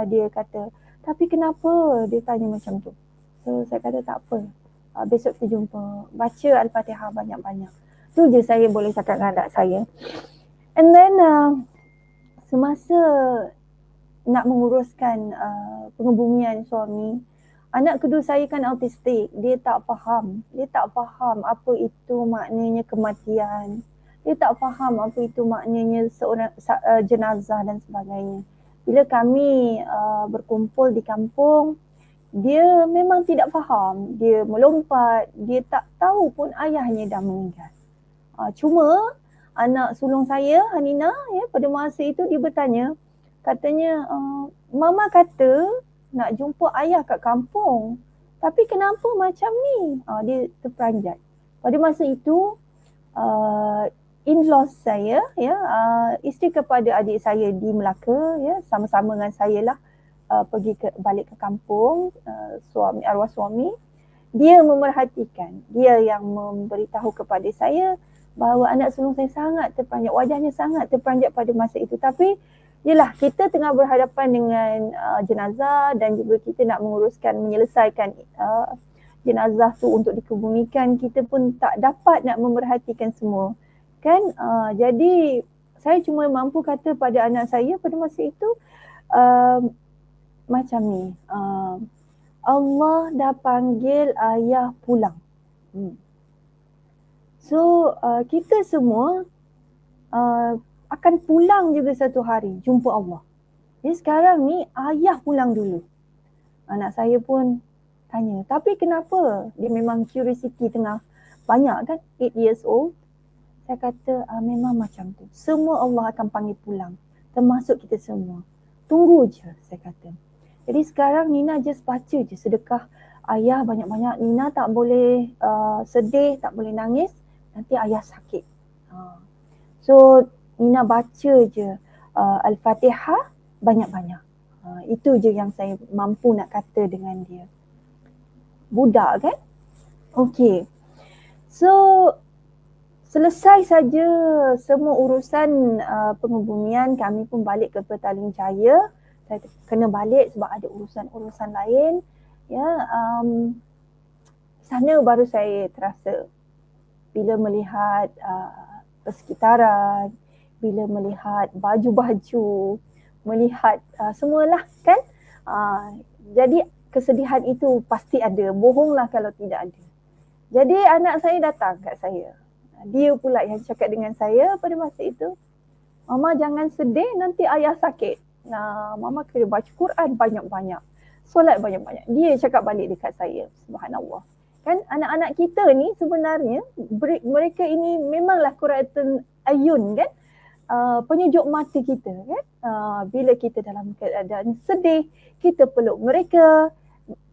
Dia kata, tapi kenapa? Dia tanya macam tu. So saya kata tak apa. Besok kita jumpa. Baca Al-Fatihah banyak-banyak. Tu je saya boleh cakap dengan anak saya. And then semasa nak menguruskan pengebumian suami, anak kedua saya kan autistik. Dia tak faham. Dia tak faham apa itu maknanya kematian. Dia tak faham apa itu maknanya seorang jenazah dan sebagainya. Bila kami berkumpul di kampung, dia memang tidak faham. Dia melompat, dia tak tahu pun ayahnya dah meninggal. Cuma anak sulung saya, Hanina, ya, pada masa itu dia bertanya, katanya, mama kata nak jumpa ayah kat kampung. Tapi kenapa macam ni? Dia terperanjat. Pada masa itu, in-laws saya, ya, isteri kepada adik saya di Melaka, ya, sama-sama dengan saya lah, pergi balik ke kampung, arwah suami. Dia memerhatikan, dia yang memberitahu kepada saya bahawa anak sulung saya sangat terperanjat, wajahnya sangat terperanjat pada masa itu. Tapi yelah, kita tengah berhadapan dengan jenazah dan juga kita nak menyelesaikan jenazah tu untuk dikebumikan, kita pun tak dapat nak memerhatikan semua. Kan? Jadi saya cuma mampu kata pada anak saya pada masa itu, macam ni, Allah dah panggil ayah pulang. So kita semua akan pulang juga satu hari jumpa Allah. Jadi sekarang ni ayah pulang dulu. Anak saya pun tanya, tapi kenapa? Dia memang curiosity tengah banyak kan, 8 years old. Saya kata memang macam tu. Semua Allah akan panggil pulang, termasuk kita semua. Tunggu je, saya kata. Jadi sekarang Nina just baca je sedekah ayah banyak-banyak. Nina tak boleh sedih, tak boleh nangis, nanti ayah sakit. So Nina baca je Al-Fatihah banyak-banyak. Itu je yang saya mampu nak kata dengan dia. Budak kan? Okey. So selesai saja semua urusan pengebumian, kami pun balik ke Petaling Jaya. Saya kena balik sebab ada urusan-urusan lain. Ya, sana baru saya terasa bila melihat persekitaran, bila melihat baju-baju, melihat semualah kan. Jadi kesedihan itu pasti ada, bohonglah kalau tidak ada. Jadi anak saya datang kat saya. Dia pula yang cakap dengan saya pada masa itu, Mama jangan sedih, nanti ayah sakit. Mama kena baca Quran banyak-banyak, solat banyak-banyak. Dia cakap balik dekat saya, subhanallah. Kan anak-anak kita ni sebenarnya, mereka ini memanglah Qurratun Ayun kan, penyejuk mata kita kan. Bila kita dalam keadaan sedih, kita peluk mereka,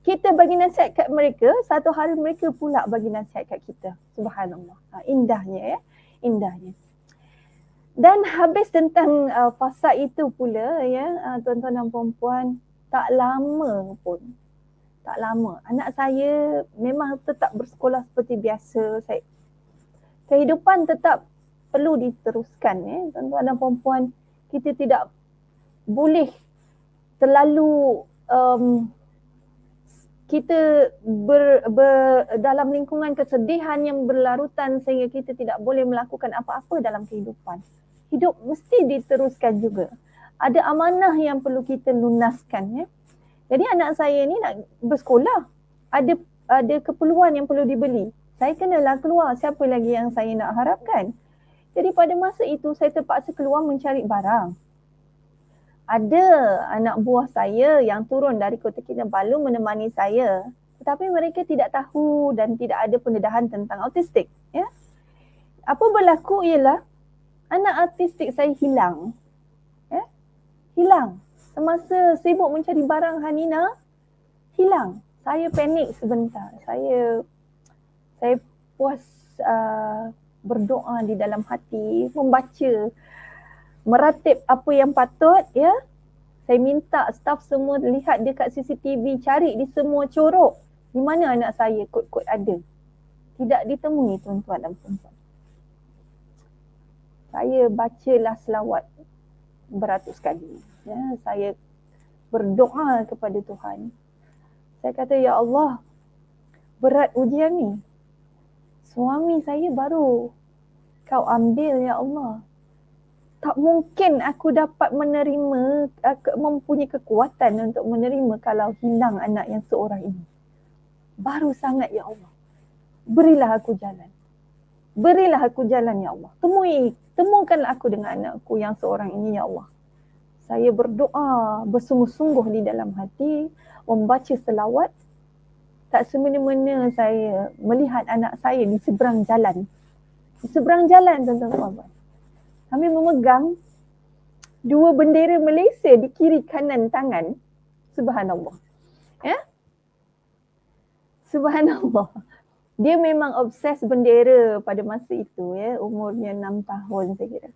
kita bagi nasihat kat mereka, satu hari mereka pula bagi nasihat kat kita. Subhanallah. Indahnya ya, indahnya. Dan habis tentang fasa itu pula ya, tuan-tuan dan puan-puan, tak lama pun. Tak lama. Anak saya memang tetap bersekolah seperti biasa. Kehidupan tetap perlu diteruskan ya, tuan-tuan dan puan-puan. Kita tidak boleh terlalu kita dalam lingkungan kesedihan yang berlarutan sehingga kita tidak boleh melakukan apa-apa dalam kehidupan. Hidup mesti diteruskan juga. Ada amanah yang perlu kita lunaskan ya. Jadi anak saya ni nak bersekolah, ada keperluan yang perlu dibeli. Saya kenalah keluar, siapa lagi yang saya nak harapkan. Jadi pada masa itu saya terpaksa keluar mencari barang. Ada anak buah saya yang turun dari Kota Kinabalu menemani saya, tetapi mereka tidak tahu dan tidak ada pendedahan tentang autistik. Ya. Apa berlaku ialah anak autistik saya hilang. Ya. Hilang. Semasa sibuk mencari barang Hanina, hilang. Saya panik sebentar. Saya puas berdoa di dalam hati, membaca, meratib apa yang patut, ya. Saya minta staf semua lihat dekat CCTV, cari di semua corok di mana anak saya kot-kot ada. Tidak ditemui, tuan-tuan dan puan-puan. Saya bacalah selawat beratus kali. Ya, saya berdoa kepada Tuhan. Saya kata, ya Allah, berat ujian ni. Suami saya baru kau ambil, ya Allah. Tak mungkin aku dapat menerima, mempunyai kekuatan untuk menerima kalau hilang anak yang seorang ini. Baru sangat, ya Allah. Berilah aku jalan. Berilah aku jalan, ya Allah. Temukanlah aku dengan anakku yang seorang ini, ya Allah. Saya berdoa bersungguh-sungguh di dalam hati, membaca selawat. Tak semena-mena saya melihat anak saya di seberang jalan. Di seberang jalan, tuan-tuan. Kami memegang dua bendera Malaysia di kiri kanan tangan. Subhanallah. Ya? Subhanallah. Dia memang obses bendera pada masa itu, ya, umurnya 6 tahun saya kira.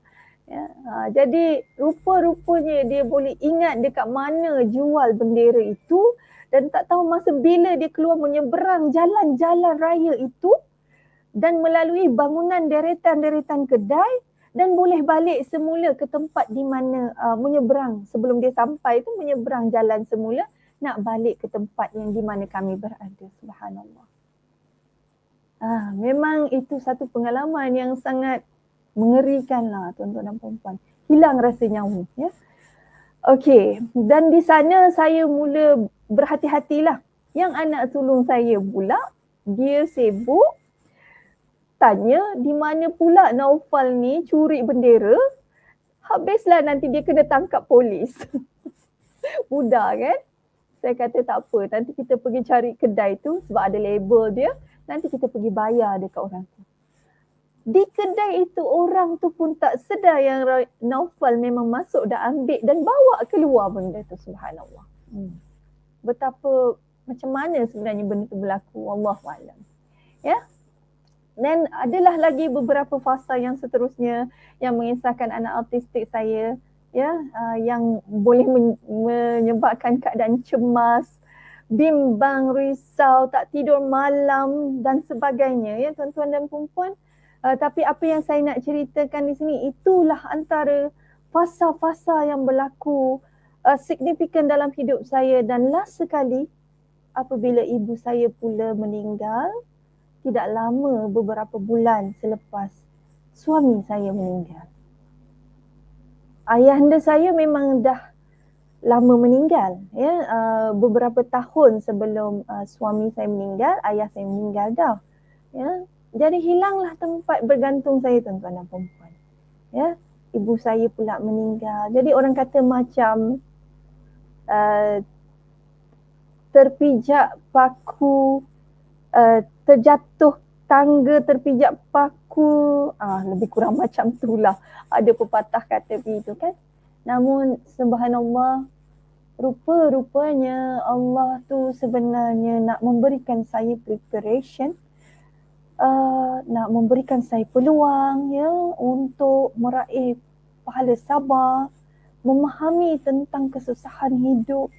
Ya, jadi rupa-rupanya dia boleh ingat dekat mana jual bendera itu dan tak tahu masa bila dia keluar menyeberang jalan-jalan raya itu dan melalui bangunan deretan-deretan kedai dan boleh balik semula ke tempat di mana menyeberang. Sebelum dia sampai itu menyeberang jalan semula nak balik ke tempat yang di mana kami berada. Subhanallah. Memang itu satu pengalaman yang sangat mengerikan lah, tuan-tuan dan puan-puan. Hilang rasa nyawa. Ya? Okey, dan di sana saya mula berhati-hatilah. Yang anak sulung saya pula, dia sibuk tanya di mana pula Naufal ni curi bendera. Habislah nanti dia kena tangkap polis. Budak kan? Saya kata tak apa, nanti kita pergi cari kedai tu sebab ada label dia. Nanti kita pergi bayar dekat orang tu. Di kedai itu orang tu pun tak sedar yang Naufal memang masuk dan ambil dan bawa keluar benda tu. Subhanallah. Betapa macam mana sebenarnya benda tu berlaku. Wallahualam. Ya. Dan adalah lagi beberapa fasa yang seterusnya yang mengisahkan anak autistik saya, ya, yang boleh menyebabkan keadaan cemas, bimbang, risau, tak tidur malam dan sebagainya, ya, tuan-tuan dan puan-puan. Tapi apa yang saya nak ceritakan di sini, itulah antara fasa-fasa yang berlaku signifikan dalam hidup saya. Dan last sekali apabila ibu saya pula meninggal, tidak lama beberapa bulan selepas suami saya meninggal. Ayahanda saya memang dah lama meninggal, ya. Beberapa tahun sebelum suami saya meninggal, ayah saya meninggal dah. Ya. Jadi hilanglah tempat bergantung saya, tuan-tuan dan puan-puan. Ya, ibu saya pula meninggal. Jadi orang kata macam terpijak paku, terjatuh tangga terpijak paku, lebih kurang macam itulah. Ada pepatah kata begitu kan. Namun subhanallah, rupa-rupanya Allah tu sebenarnya nak memberikan saya preparation, nak memberikan saya peluang, ya, untuk meraih pahala sabar, memahami tentang kesusahan hidup,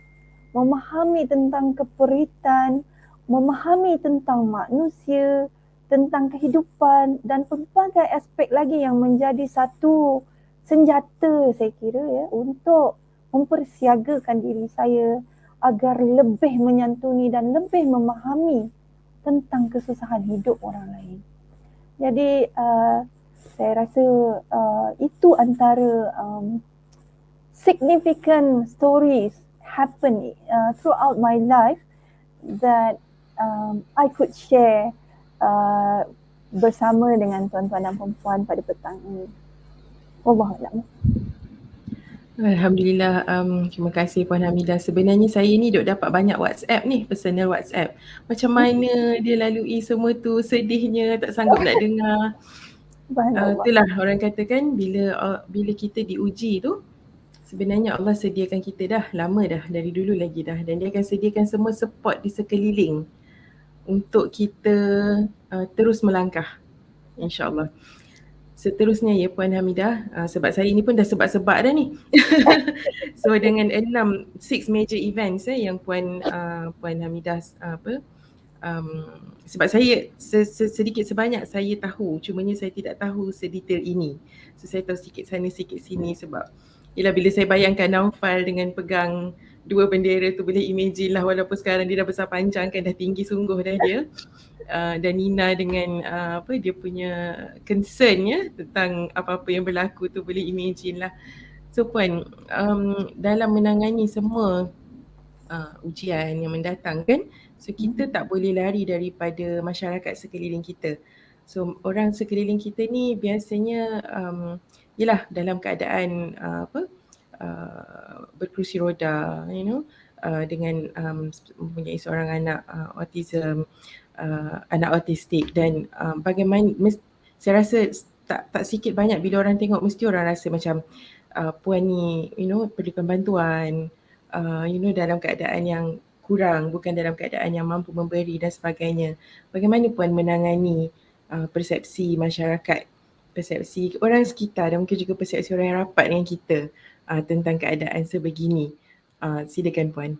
memahami tentang keperitan, memahami tentang manusia, tentang kehidupan dan pelbagai aspek lagi yang menjadi satu senjata saya kira, ya, untuk mempersiagakan diri saya agar lebih menyantuni dan lebih memahami tentang kesusahan hidup orang lain. Jadi saya rasa itu antara significant stories happen throughout my life that I could share bersama dengan tuan-tuan dan puan-puan pada petang ini. Wallahualam. Alhamdulillah, terima kasih Puan Hamidah. Sebenarnya saya ni duk dapat banyak WhatsApp ni, personal WhatsApp. Macam mana dia lalui semua tu, sedihnya, tak sanggup nak dengar. Subhanallah. Itulah orang katakan bila kita diuji tu, sebenarnya Allah sediakan kita dah lama dah, dari dulu lagi dah, dan dia akan sediakan semua support di sekeliling untuk kita terus melangkah, insya-Allah. Seterusnya ya Puan Hamidah, sebab saya ni pun dah sebab-sebab dah ni. So dengan 6 major events yang Puan Hamidah sebab saya sedikit sebanyak saya tahu, cumanya saya tidak tahu sedetail ini. So saya tahu sikit sana sikit sini sebab yelah bila saya bayangkan Naufal dengan pegang 2 bendera tu, boleh imagine lah, walaupun sekarang dia dah besar panjang kan, dah tinggi sungguh dah dia. Dan Nina dengan dia punya concern ya tentang apa-apa yang berlaku tu, boleh imagine lah. So Puan, dalam menangani semua ujian yang mendatang kan, so kita tak boleh lari daripada masyarakat sekeliling kita. So orang sekeliling kita ni biasanya yelah dalam keadaan berkerusi roda, dengan mempunyai seorang anak autism, anak autistik, dan bagaimana saya rasa tak sikit banyak bila orang tengok mesti orang rasa macam puan ni perlukan bantuan, dalam keadaan yang kurang, bukan dalam keadaan yang mampu memberi dan sebagainya. Bagaimana puan menangani persepsi masyarakat, persepsi orang sekitar, dan mungkin juga persepsi orang yang rapat dengan kita tentang keadaan sebegini? Silakan puan.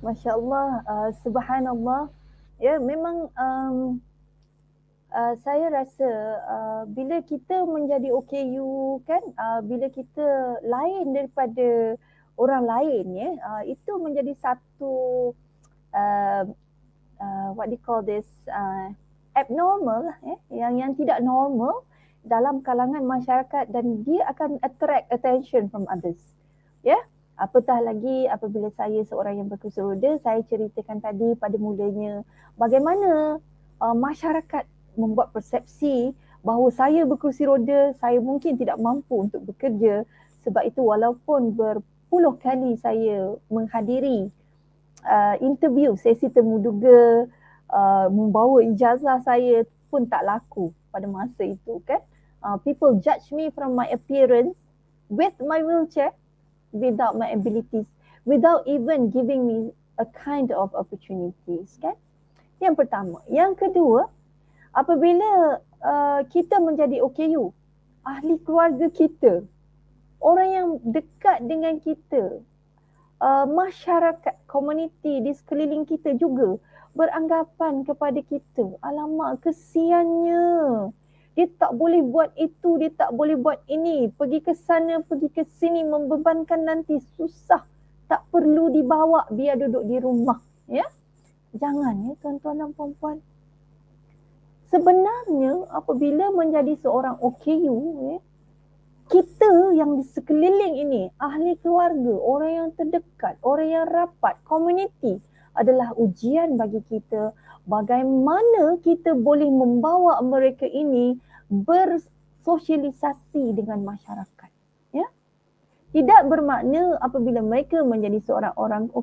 Masya Allah, subhanallah. Ya, memang saya rasa bila kita menjadi OKU kan, bila kita lain daripada orang lain ya, itu menjadi satu what do you call this, abnormal yang tidak normal dalam kalangan masyarakat, dan dia akan attract attention from others. Ya. Apatah lagi apabila saya seorang yang berkerusi roda, saya ceritakan tadi pada mulanya bagaimana masyarakat membuat persepsi bahawa saya berkerusi roda, saya mungkin tidak mampu untuk bekerja. Sebab itu walaupun berpuluh kali saya menghadiri interview sesi temuduga, membawa ijazah saya pun tak laku pada masa itu kan. People judge me from my appearance with my wheelchair, without my abilities, without even giving me a kind of opportunities kan. Yang pertama. Yang kedua, apabila kita menjadi OKU, ahli keluarga kita, orang yang dekat dengan kita, masyarakat, komuniti di sekeliling kita juga beranggapan kepada kita, alamak kesiannya, dia tak boleh buat itu, dia tak boleh buat ini, pergi ke sana, pergi ke sini, membebankan nanti, susah, tak perlu dibawa, biar duduk di rumah. Ya, jangan ya tuan-tuan dan puan-puan. Sebenarnya apabila menjadi seorang OKU, kita yang di sekeliling ini, ahli keluarga, orang yang terdekat, orang yang rapat, komuniti, adalah ujian bagi kita bagaimana kita boleh membawa mereka ini bersosialisasi dengan masyarakat. Ya? Tidak bermakna apabila mereka menjadi seorang orang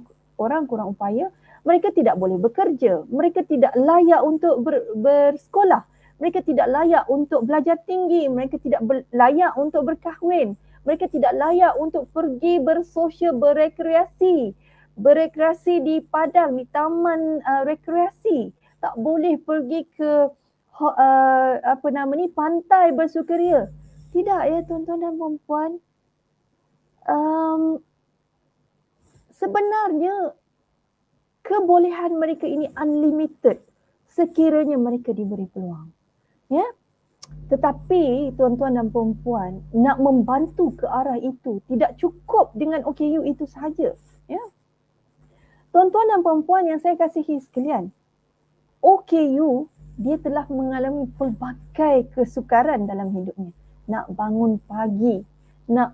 kurang upaya, mereka tidak boleh bekerja, mereka tidak layak untuk bersekolah, mereka tidak layak untuk belajar tinggi, mereka tidak layak untuk berkahwin, mereka tidak layak untuk pergi bersosial, berekreasi di padang, di taman rekreasi, tak boleh pergi ke pantai bersukaria. Tidak ya tuan-tuan dan puan-puan. Sebenarnya kebolehan mereka ini unlimited sekiranya mereka diberi peluang. Ya. Tetapi tuan-tuan dan puan-puan, nak membantu ke arah itu tidak cukup dengan OKU itu sahaja. Ya. Tuan-tuan dan puan-puan yang saya kasihi sekalian, OKU dia telah mengalami pelbagai kesukaran dalam hidupnya. Nak bangun pagi, nak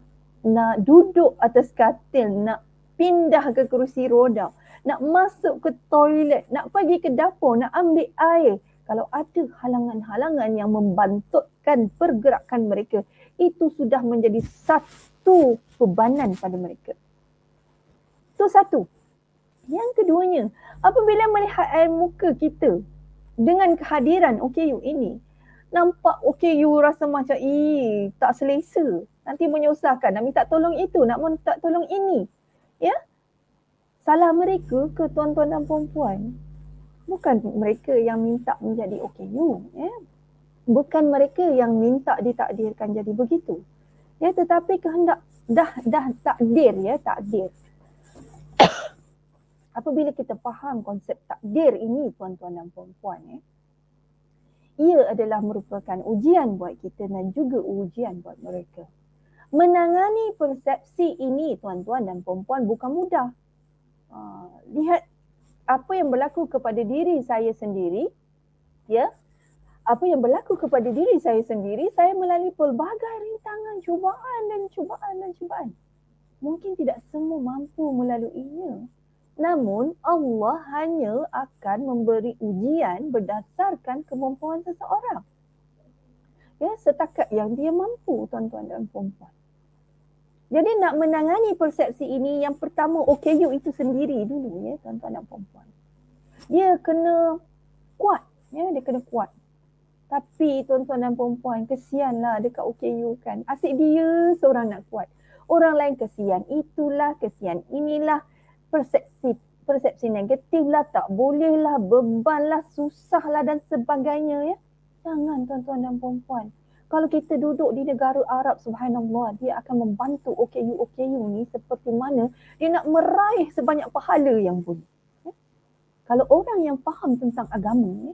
duduk atas katil, nak pindah ke kerusi roda, nak masuk ke toilet, nak pergi ke dapur, nak ambil air. kalau ada halangan-halangan yang membantutkan pergerakan mereka, itu sudah menjadi satu bebanan pada mereka. Itu satu. Yang keduanya, apabila melihat air muka kita dengan kehadiran OKU ini, nampak OKU rasa macam tak selesa, nanti menyusahkan, nak minta tolong itu, nak minta tolong ini. Ya, salah mereka ke tuan-tuan dan puan-puan? Bukan mereka yang minta menjadi OKU, ya. Bukan mereka yang minta ditakdirkan jadi begitu. Ya, tetapi kehendak dah takdir, ya, takdir. Apabila kita faham konsep takdir ini tuan-tuan dan puan-puan, ya, ia adalah merupakan ujian buat kita dan juga ujian buat mereka. Menangani persepsi ini tuan-tuan dan puan-puan bukan mudah. Lihat apa yang berlaku kepada diri saya sendiri, ya. Apa yang berlaku kepada diri saya sendiri, saya melalui pelbagai rintangan, cubaan. Mungkin tidak semua mampu melaluinya. Namun Allah hanya akan memberi ujian berdasarkan kemampuan seseorang. Ya, setakat yang dia mampu tuan-tuan dan puan-puan. Jadi nak menangani persepsi ini, yang pertama OKU itu sendiri dulu, ya tuan-tuan dan puan-puan. Dia kena kuat, ya, dia kena kuat. Tapi tuan-tuan dan puan-puan, kesianlah dekat OKU kan. Asyik dia seorang nak kuat. Orang lain kesian itulah, kesian inilah, persepsi negatif lah, tak boleh lah, beban lah, susah lah dan sebagainya, ya. Jangan tuan-tuan dan puan-puan. Kalau kita duduk di negara Arab, subhanallah, dia akan membantu OKU ni seperti mana dia nak meraih sebanyak pahala yang boleh. Ya? Kalau orang yang faham tentang agama, ya,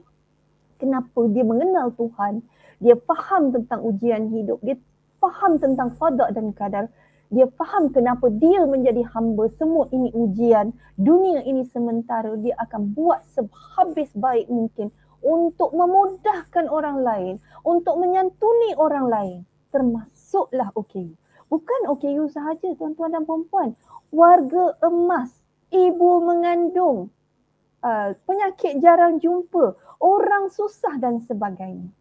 kenapa dia mengenal Tuhan, dia faham tentang ujian hidup, dia faham tentang qada dan qadar, dia faham kenapa dia menjadi hamba, semua ini ujian, dunia ini sementara, dia akan buat sehabis baik mungkin untuk memudahkan orang lain, untuk menyantuni orang lain, termasuklah OKU. Bukan OKU sahaja tuan-tuan dan puan-puan, warga emas, ibu mengandung, penyakit jarang jumpa, orang susah dan sebagainya.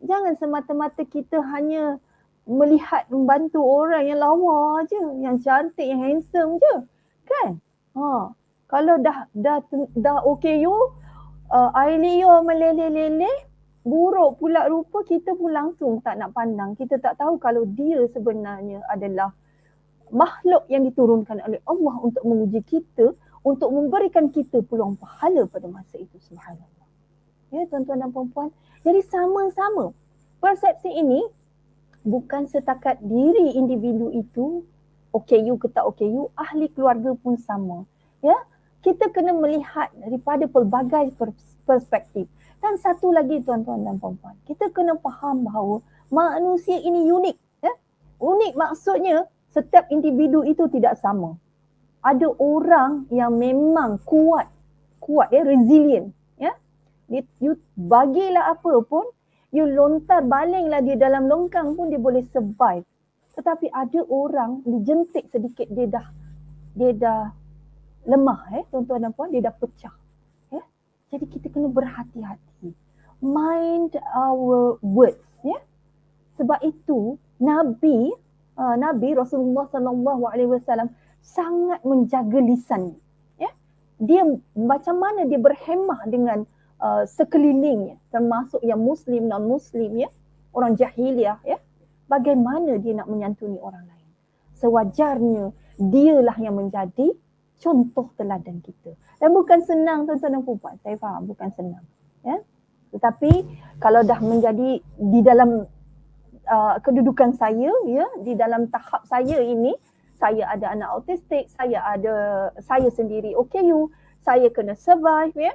Jangan semata-mata kita hanya melihat membantu orang yang lawa je, yang cantik, yang handsome je, kan? Kalau dah OKU, air liur meleleh-leleh, buruk pula rupa, kita pun langsung tak nak pandang. Kita tak tahu kalau dia sebenarnya adalah makhluk yang diturunkan oleh Allah untuk menguji kita, untuk memberikan kita peluang pahala pada masa itu, subhanallah. Ya tuan-tuan dan puan-puan, jadi sama-sama persepsi ini bukan setakat diri individu itu, OKU ke tak OKU, ahli keluarga pun sama. Ya, kita kena melihat daripada pelbagai perspektif. Dan satu lagi tuan-tuan dan puan-puan, kita kena faham bahawa manusia ini unik. Ya? Unik maksudnya setiap individu itu tidak sama. Ada orang yang memang kuat ya, resilient. Ya? You bagilah apa pun, you lontar balinglah dia dalam longkang pun dia boleh survive. Tetapi ada orang dijentik sedikit dia dah lemah, tuan-tuan dan puan, dia dah pecah. Ya? Jadi kita kena berhati-hati. Mind our words, ya. Sebab itu Nabi Rasulullah SAW sangat menjaga lisan. Ya. Dia macam mana dia berhemah dengan sekelilingnya, termasuk yang muslim, non-muslim, ya, orang jahiliah, ya. Bagaimana dia nak menyantuni orang lain. Sewajarnya dialah yang menjadi contoh teladan kita. Dan bukan senang tuan-tuan dan puan-puan, saya faham bukan senang. Ya. Tetapi kalau dah menjadi di dalam kedudukan saya, ya, di dalam tahap saya ini, saya ada anak autistik, saya sendiri OKU, saya kena survive, ya.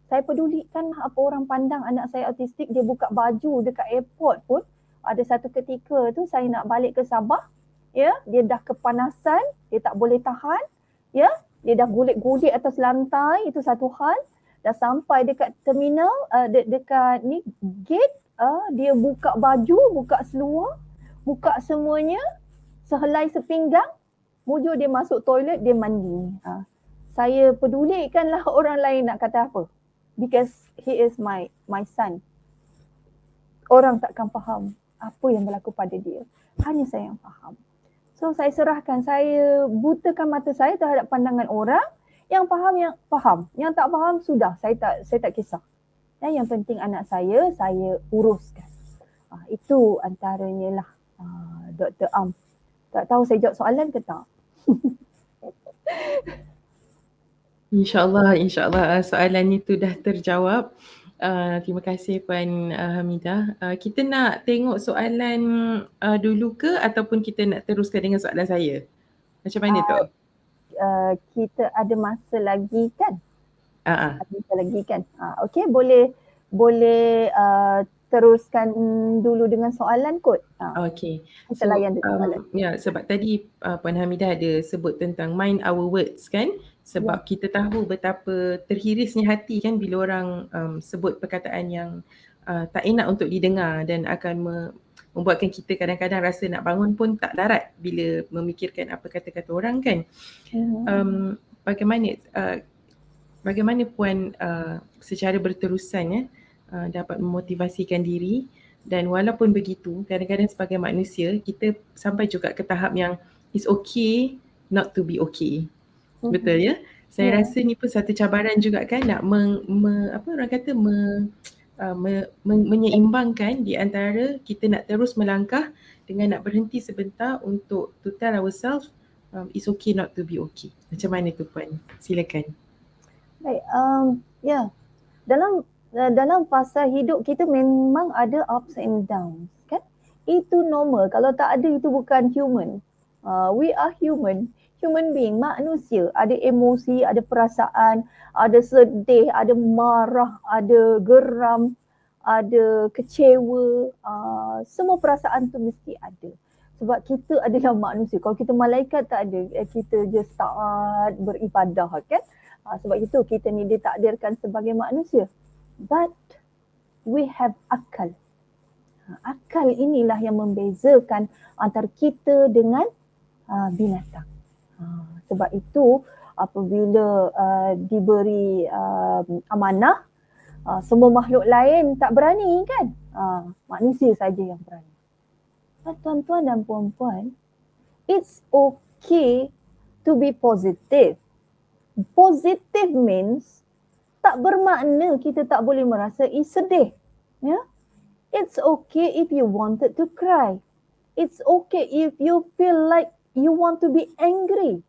Saya pedulikan apa orang pandang anak saya autistik, dia buka baju dekat airport pun. Ada satu ketika tu saya nak balik ke Sabah, ya, dia dah kepanasan, dia tak boleh tahan, ya, dia dah gulik-gulik atas lantai, itu satu hal. Dah sampai dekat terminal, dekat ni gate, dia buka baju, buka seluar, buka semuanya, sehelai sepinggang, mujur dia masuk toilet, dia mandi. Saya pedulikanlah orang lain nak kata apa. because he is my son. Orang takkan faham apa yang berlaku pada dia. Hanya saya yang faham. So saya serahkan, saya butakan mata saya terhadap pandangan orang. Yang faham, yang tak faham sudah, saya tak kisah. Yang penting anak saya uruskan. Itu antaranya lah, Dr. Am. Tak tahu saya jawab soalan ke tak? InsyaAllah soalan itu dah terjawab. Terima kasih Puan Hamidah. Kita nak tengok soalan dulu ke ataupun kita nak teruskan dengan soalan saya? Macam mana tu? Kita ada masa lagi kan? Ada masa lagi kan? Okey, boleh teruskan dulu dengan soalan kot. Okey. Kita layan dulu soalan. Ya, sebab tadi Puan Hamidah ada sebut tentang mind our words kan? Sebab kita tahu betapa terhirisnya hati kan bila orang sebut perkataan yang tak enak untuk didengar dan akan membuatkan kita kadang-kadang rasa nak bangun pun tak darat bila memikirkan apa kata-kata orang kan. Bagaimana Puan secara berterusan dapat memotivasikan diri, dan walaupun begitu kadang-kadang sebagai manusia kita sampai juga ke tahap yang it's okay not to be okay. Betul ya? Saya rasa ni pun satu cabaran juga kan, nak menyeimbangkan di antara kita nak terus melangkah dengan nak berhenti sebentar untuk to tell ourselves it's okay not to be okay. Macam mana tu Puan? Silakan. Baik, dalam fasa hidup kita memang ada ups and downs kan? Itu normal. Kalau tak ada itu bukan human. We are human being, manusia. Ada emosi, ada perasaan, ada sedih, ada marah, ada geram, ada kecewa. Semua perasaan tu mesti ada. Sebab kita adalah manusia. Kalau kita malaikat tak ada, kita just taat beribadah kan? Sebab itu kita ni ditakdirkan sebagai manusia. But we have akal. Akal inilah yang membezakan antara kita dengan binatang. Sebab itu apabila diberi amanah, semua makhluk lain tak berani kan? Manusia saja yang berani. Tuan-tuan dan puan-puan, it's okay to be positive. Positive means tak bermakna kita tak boleh merasa sedih. Ya? It's okay if you wanted to cry. It's okay if you feel like you want to be angry.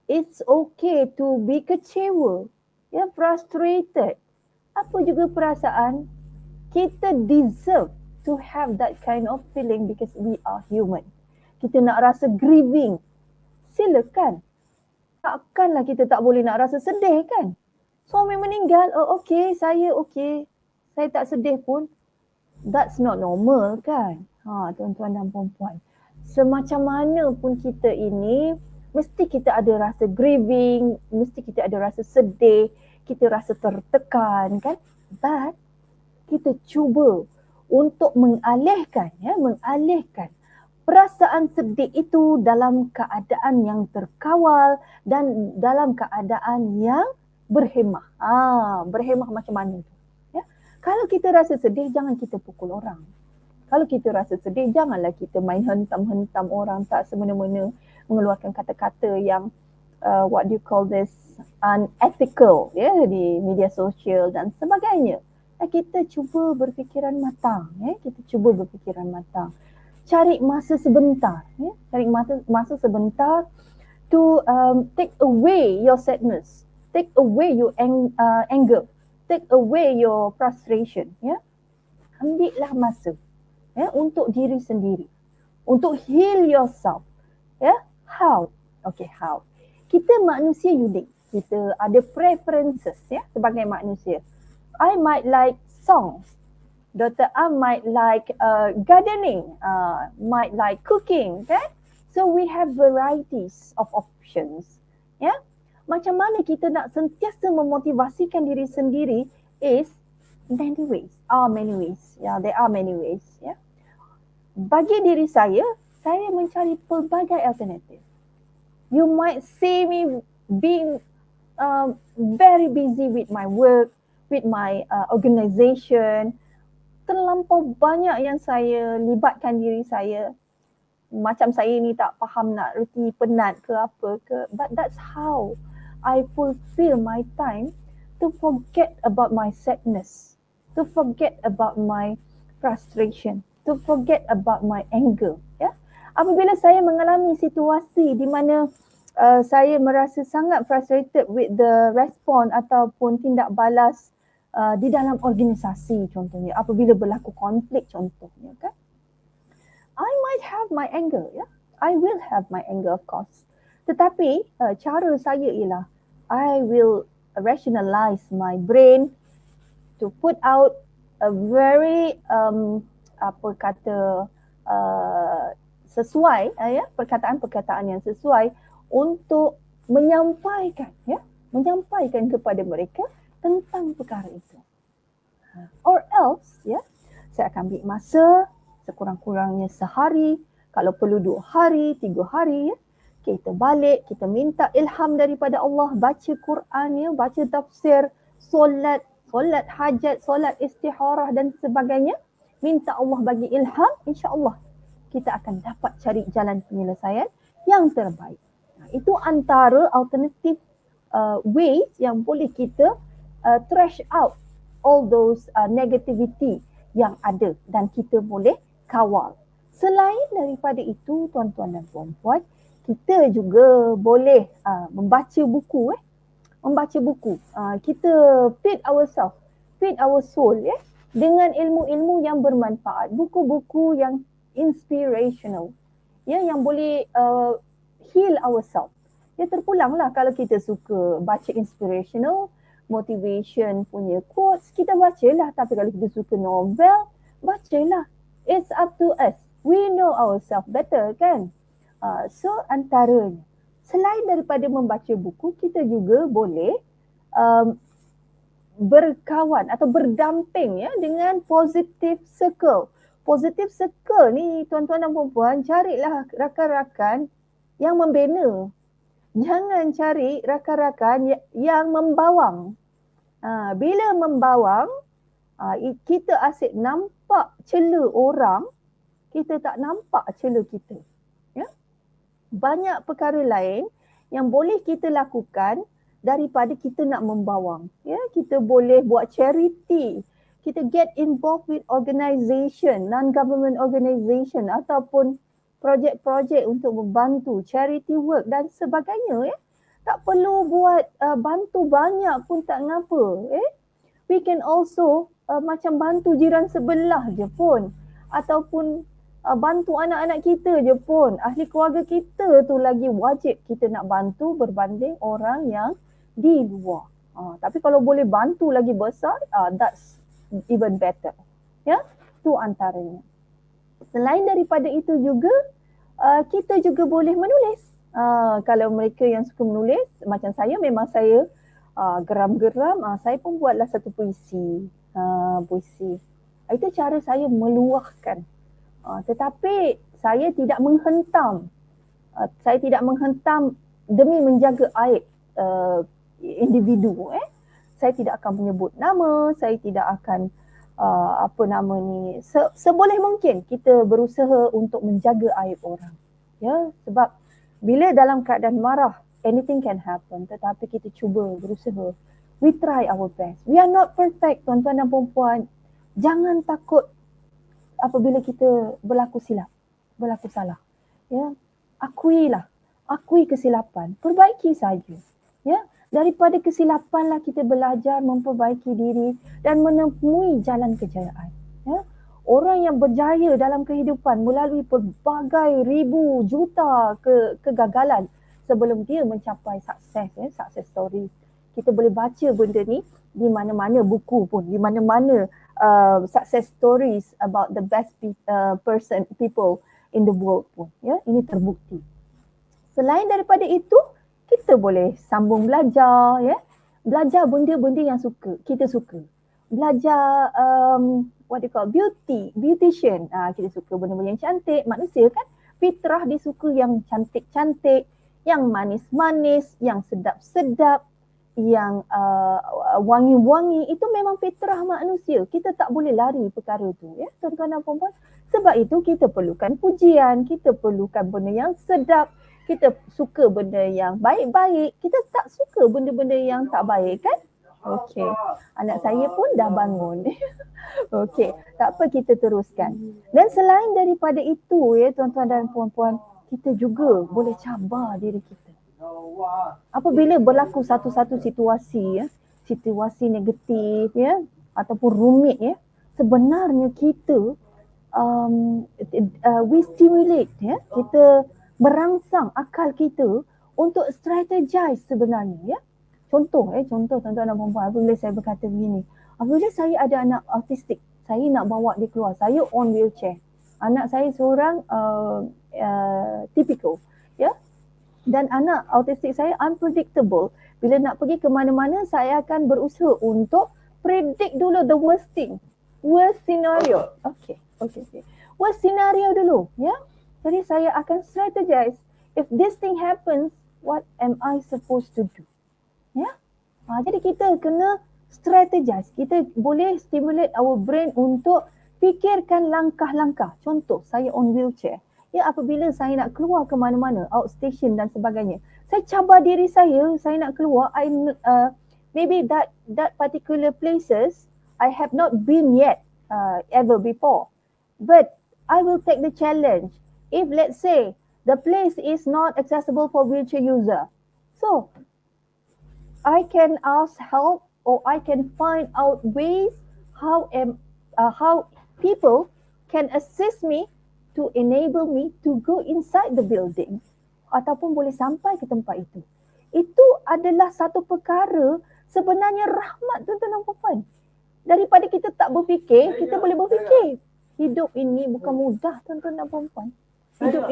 It's okay to be kecewa, frustrated. Apa juga perasaan, kita deserve to have that kind of feeling because we are human. Kita nak rasa grieving, silakan. Takkanlah kita tak boleh nak rasa sedih kan? Suami meninggal, okay, saya tak sedih pun. That's not normal kan? Tuan-tuan dan puan-puan. Semacam mana pun kita ini, mesti kita ada rasa grieving, mesti kita ada rasa sedih, kita rasa tertekan kan? But kita cuba untuk mengalihkan perasaan sedih itu dalam keadaan yang terkawal dan dalam keadaan yang berhemah. Berhemah macam mana tu? Ya? Kalau kita rasa sedih, jangan kita pukul orang. Kalau kita rasa sedih, janganlah kita main hentam-hentam orang, tak semena-mena mengeluarkan kata-kata yang what do you call this, unethical di media sosial dan sebagainya. Kita cuba berfikiran matang, kita cuba berfikiran matang. Cari masa sebentar, cari masa sebentar to take away your sadness, take away your anger, take away your frustration. Ambillah masa untuk diri sendiri, untuk heal yourself. How? Okay, how? Kita manusia unik, kita ada preferences sebagai manusia. I might like songs. Dr. Am might like gardening, might like cooking, kan? So we have varieties of options. Macam mana kita nak sentiasa memotivasikan diri sendiri is many ways. There are many ways. Bagi diri saya mencari pelbagai alternatif. You might see me being very busy with my work, with my organisation. Terlampau banyak yang saya libatkan diri saya. Macam saya ni tak faham nak reti penat ke apa ke. But that's how I fulfill my time to forget about my sadness, to forget about my frustration, to forget about my anger. Ya, apabila saya mengalami situasi di mana saya merasa sangat frustrated with the response ataupun tindak balas di dalam organisasi contohnya, apabila berlaku konflik contohnya kan, I might have my anger, ya. I will have my anger of course. Tetapi cara saya ialah I will rationalize my brain to put out a very sesuai ya, perkataan-perkataan yang sesuai untuk menyampaikan kepada mereka tentang perkara itu. Or else ya, saya akan ambil masa sekurang-kurangnya sehari, kalau perlu 2 hari, 3 hari ya. Kita balik, kita minta ilham daripada Allah, baca Quran ya, baca tafsir, solat hajat, solat istikharah dan sebagainya. Minta Allah bagi ilham, insya-Allah kita akan dapat cari jalan penyelesaian yang terbaik. Itu antara alternative ways yang boleh kita trash out all those negativity yang ada dan kita boleh kawal. Selain daripada itu, tuan-tuan dan puan-puan, kita juga boleh membaca buku. Membaca buku. Kita feed ourselves, feed our soul ya, dengan ilmu-ilmu yang bermanfaat. Buku-buku yang inspirational. Ya, yang boleh heal ourselves. Ya, terpulanglah kalau kita suka baca inspirational, motivation punya quotes, kita bacalah. Tapi kalau kita suka novel, bacalah. It's up to us. We know ourselves better kan? So antaranya, selain daripada membaca buku, kita juga boleh berkawan atau berdamping ya dengan positive circle. Positive circle ni tuan-tuan dan puan-puan, carilah rakan-rakan yang membina. Jangan cari rakan-rakan yang membawang. Bila membawang, kita asyik nampak celah orang, kita tak nampak celah kita. Ya? Banyak perkara lain yang boleh kita lakukan daripada kita nak membawang. Ya? Kita boleh buat charity. Kita get involved with organisation, non-government organisation ataupun projek-projek untuk membantu charity work dan sebagainya. Tak perlu buat bantu banyak pun tak ngapa. We can also macam bantu jiran sebelah je pun, ataupun bantu anak-anak kita je pun. Ahli keluarga kita tu lagi wajib kita nak bantu berbanding orang yang di luar. Tapi kalau boleh bantu lagi besar, that's even better. Ya, tu antaranya. Selain daripada itu juga, kita juga boleh menulis. Kalau mereka yang suka menulis, macam saya, memang saya geram-geram, saya pun buatlah satu puisi. Puisi. Itu cara saya meluahkan. Tetapi saya tidak menghentam. Saya tidak menghentam demi menjaga aib individu. Saya tidak akan menyebut nama, saya tidak akan seboleh mungkin kita berusaha untuk menjaga aib orang. Ya, sebab bila dalam keadaan marah, anything can happen, tetapi kita cuba berusaha. We try our best. We are not perfect, tuan-tuan dan puan-puan. Jangan takut apabila kita berlaku silap, berlaku salah. Ya, akui kesilapan, perbaiki saja. Ya, daripada kesilapanlah kita belajar memperbaiki diri dan menemui jalan kejayaan. Ya, orang yang berjaya dalam kehidupan melalui pelbagai ribu juta kegagalan sebelum dia mencapai sukses, success story. Kita boleh baca benda ni di mana-mana buku pun, di mana-mana success stories about the best people in the world pun. Ya, ini terbukti. Selain daripada itu, kita boleh sambung belajar, ya. Belajar benda-benda yang kita suka. Belajar beautician. Kita suka benda-benda yang cantik. Manusia kan fitrah dia suka yang cantik-cantik, yang manis-manis, yang sedap-sedap. wangi-wangi, itu memang fitrah manusia. Kita tak boleh lari perkara tu, ya tuan-tuan dan puan-puan. Sebab itu kita perlukan pujian, kita perlukan benda yang sedap, kita suka benda yang baik-baik, kita tak suka benda-benda yang tak baik kan? Okey, anak saya pun dah bangun. Okey, tak apa, kita teruskan. Dan selain daripada itu, ya tuan-tuan dan puan-puan, kita juga boleh cabar diri kita. Apabila berlaku satu-satu situasi, ya, situasi negatif, ya, ataupun rumit, ya, sebenarnya kita we stimulate, ya, kita merangsang akal kita untuk strategize sebenarnya, ya. Contoh tuan-tuan dan puan-puan, apabila saya berkata begini, apabila saya ada anak autistik, saya nak bawa dia keluar, saya on wheelchair. Anak saya seorang typical, ya. Dan anak autistik saya unpredictable. Bila nak pergi ke mana-mana, saya akan berusaha untuk predict dulu the worst thing. Worst scenario. Okay. Worst scenario dulu, ya. Jadi saya akan strategize. If this thing happens, what am I supposed to do? Ya. Jadi kita kena strategize. Kita boleh stimulate our brain untuk fikirkan langkah-langkah. Contoh, saya on wheelchair. Ya, apabila saya nak keluar ke mana-mana, outstation dan sebagainya, saya cabar diri saya nak keluar, maybe that particular places I have not been yet ever before. But I will take the challenge. If let's say the place is not accessible for wheelchair user, so I can ask help or I can find out ways how people can assist me to enable me to go inside the building ataupun boleh sampai ke tempat itu. Itu adalah satu perkara sebenarnya rahmat tuan-tuan dan puan-puan. Daripada kita tak berfikir, kita boleh berfikir. Hidup ini bukan mudah tuan-tuan dan puan-puan. Hidup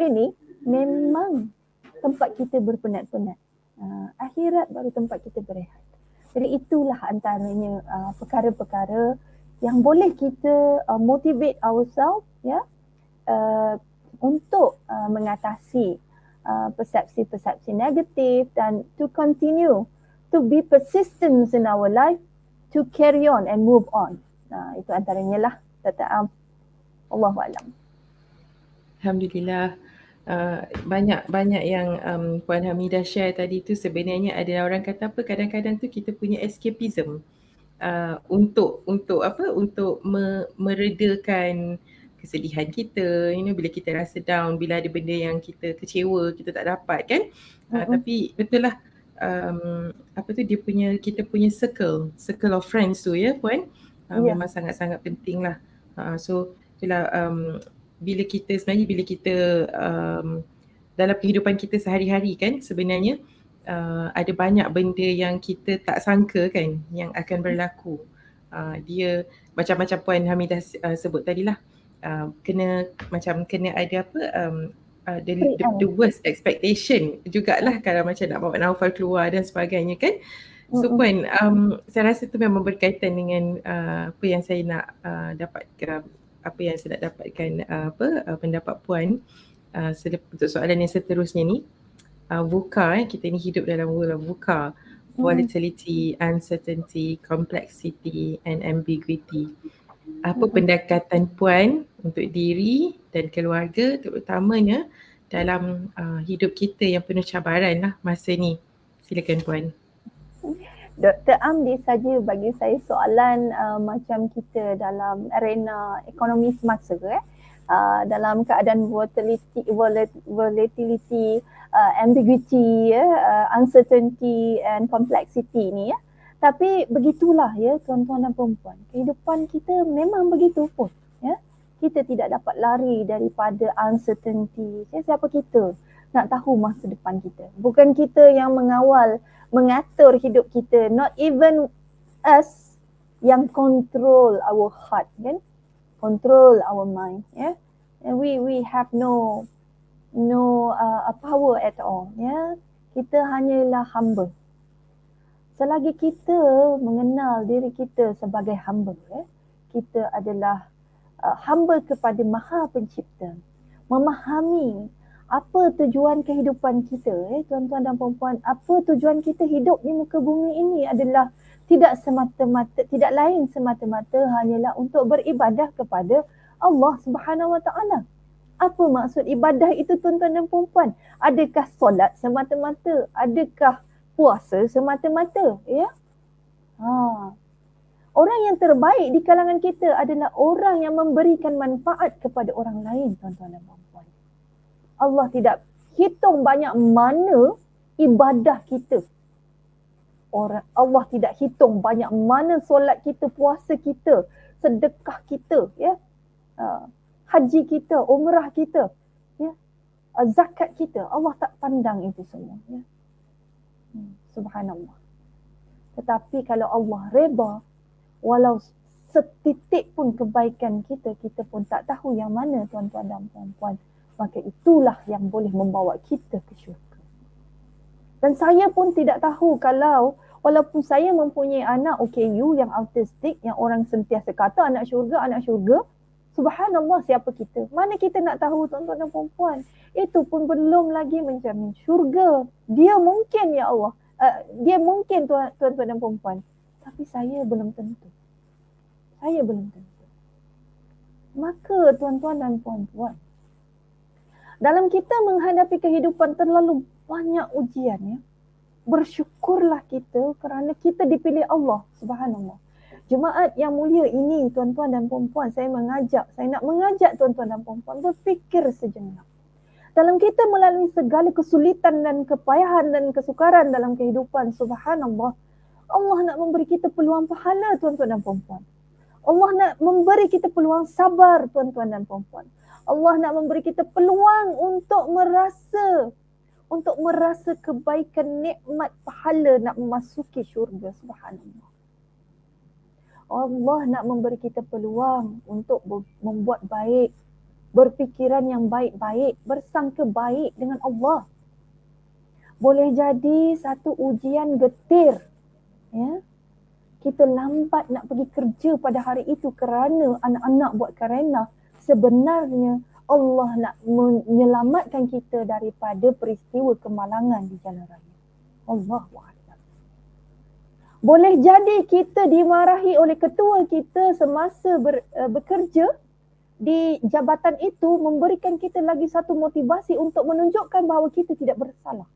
ini memang tempat kita berpenat-penat. Akhirat baru tempat kita berehat. Jadi itulah antaranya perkara-perkara yang boleh kita motivate ourselves, ya, untuk mengatasi persepsi-persepsi negatif dan to continue to be persistent in our life, to carry on and move on. Itu antaranya lah. Allahu'alam. Alhamdulillah. Banyak yang Puan Hamidah share tadi tu sebenarnya ada orang kata apa, kadang-kadang tu kita punya escapism untuk meredakan kesedihan kita, bila kita rasa down, bila ada benda yang kita kecewa, kita tak dapat kan. Tapi betul lah, kita punya circle of friends tu, ya Puan, memang sangat-sangat penting lah. So itulah, bila kita dalam kehidupan kita sehari-hari kan, sebenarnya ada banyak benda yang kita tak sangka kan yang akan berlaku. Dia macam-macam Puan Hamidah sebut tadilah, kena ada the worst expectation jugalah kalau macam nak bawa Naufal keluar dan sebagainya kan. So Puan, saya rasa tu memang berkaitan dengan apa yang saya nak dapatkan pendapat Puan untuk soalan yang seterusnya ni. VUCA, kita ni hidup dalam world of VUCA, volatility, uncertainty, complexity and ambiguity. Apa pendekatan Puan untuk diri dan keluarga terutamanya dalam hidup kita yang penuh cabaran lah masa ni? Silakan Puan. Dr. Amdi saja bagi saya soalan macam kita dalam arena ekonomi semasa, dalam keadaan volatility, ambiguity, uncertainty and complexity ni, ya. Tapi begitulah, ya tuan-tuan dan perempuan, kehidupan kita memang begitu pun, ya. Kita tidak dapat lari daripada uncertainty. Siapa kita nak tahu masa depan kita? Bukan kita yang mengatur hidup kita, not even us yang control our heart, kan? Control our mind, ya. And we have no power at all, ya. Kita hanyalah hamba. Selagi kita mengenal diri kita sebagai hamba, ya, kita adalah hamba kepada Maha Pencipta, memahami Apa tujuan kehidupan kita, tuan-tuan dan puan-puan? Apa tujuan kita hidup di muka bumi ini adalah tidak lain semata-mata hanyalah untuk beribadah kepada Allah Subhanahu Wa Taala. Apa maksud ibadah itu, tuan-tuan dan puan-puan? Adakah solat semata-mata? Adakah puasa semata-mata? Ya. Orang yang terbaik di kalangan kita adalah orang yang memberikan manfaat kepada orang lain, tuan-tuan dan puan-puan. Allah tidak hitung banyak mana ibadah kita. Allah tidak hitung banyak mana solat kita, puasa kita, sedekah kita, ya, haji kita, umrah kita, ya, zakat kita. Allah tak pandang itu semua. Ya. Subhanallah. Tetapi kalau Allah reda, walau setitik pun kebaikan kita, kita pun tak tahu yang mana, tuan-tuan dan puan-puan. Maka itulah yang boleh membawa kita ke syurga. Dan saya pun tidak tahu kalau walaupun saya mempunyai anak OKU yang autistik, yang orang sentiasa kata anak syurga, subhanallah, siapa kita? Mana kita nak tahu, tuan-tuan dan puan-puan? Itu pun belum lagi menjamin syurga. Dia mungkin, ya Allah. Dia mungkin, tuan-tuan dan puan-puan. Tapi saya belum tentu. Maka tuan-tuan dan puan-puan, dalam kita menghadapi kehidupan terlalu banyak ujian, ya, bersyukurlah kita kerana kita dipilih Allah Subhanallah. Jemaat yang mulia ini, tuan-tuan dan puan-puan, saya nak mengajak tuan-tuan dan puan-puan berfikir sejenak. Dalam kita melalui segala kesulitan dan kepayahan dan kesukaran dalam kehidupan, subhanallah, Allah nak memberi kita peluang pahala, tuan-tuan dan puan-puan. Allah nak memberi kita peluang sabar, tuan-tuan dan puan-puan. Allah nak memberi kita peluang untuk merasa kebaikan, nikmat pahala nak memasuki syurga, subhanallah. Allah nak memberi kita peluang untuk membuat baik, berfikiran yang baik-baik, bersangka baik dengan Allah. Boleh jadi satu ujian getir, ya. Kita lambat nak pergi kerja pada hari itu kerana anak-anak buat karena. Sebenarnya Allah nak menyelamatkan kita daripada peristiwa kemalangan di jalan raya. Allahu Akbar. Boleh jadi kita dimarahi oleh ketua kita semasa bekerja di jabatan itu, memberikan kita lagi satu motivasi untuk menunjukkan bahawa kita tidak bersalah.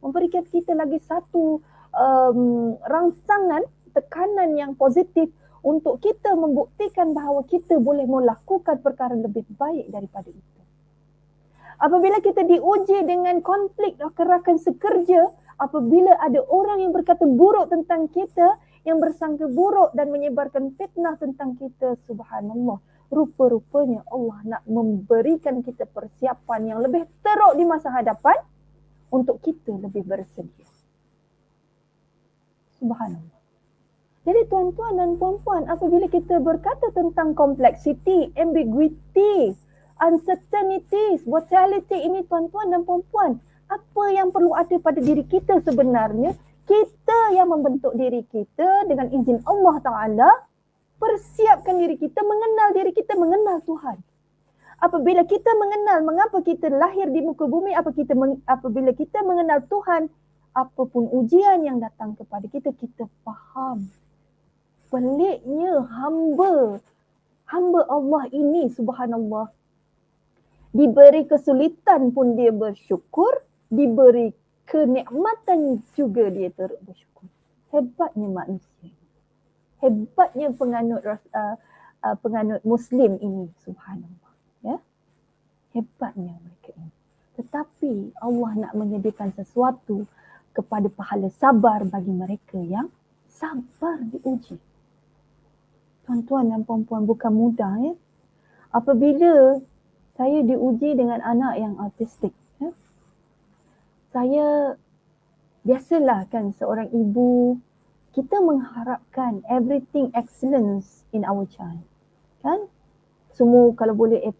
Memberikan kita lagi satu rangsangan, tekanan yang positif untuk kita membuktikan bahawa kita boleh melakukan perkara lebih baik daripada itu. Apabila kita diuji dengan konflik rakan-rakan sekerja, apabila ada orang yang berkata buruk tentang kita, yang bersangka buruk dan menyebarkan fitnah tentang kita, subhanallah, rupa-rupanya Allah nak memberikan kita persiapan yang lebih teruk di masa hadapan untuk kita lebih bersedia. Subhanallah. Jadi tuan-tuan dan puan-puan, apabila kita berkata tentang complexity, ambiguity, uncertainties, volatility ini, tuan-tuan dan puan-puan, apa yang perlu ada pada diri kita sebenarnya? Kita yang membentuk diri kita dengan izin Allah Ta'ala, persiapkan diri kita, mengenal Tuhan. Apabila kita mengenal mengapa kita lahir di muka bumi, apabila kita mengenal Tuhan, apapun ujian yang datang kepada kita, kita faham. Peliknya hamba Allah ini, subhanallah, diberi kesulitan pun dia bersyukur, diberi kenikmatan juga dia turut bersyukur. Hebatnya manusia. Hebatnya penganut Muslim ini, subhanallah. Ya? Hebatnya mereka ini. Tetapi Allah nak menyediakan sesuatu kepada pahala sabar bagi mereka yang sabar diuji. Tuan-tuan dan puan-puan, bukan mudah, ya. Apabila saya diuji dengan anak yang autistik, ya, saya biasalah kan seorang ibu, kita mengharapkan everything excellence in our child. Kan? Semua kalau boleh A+,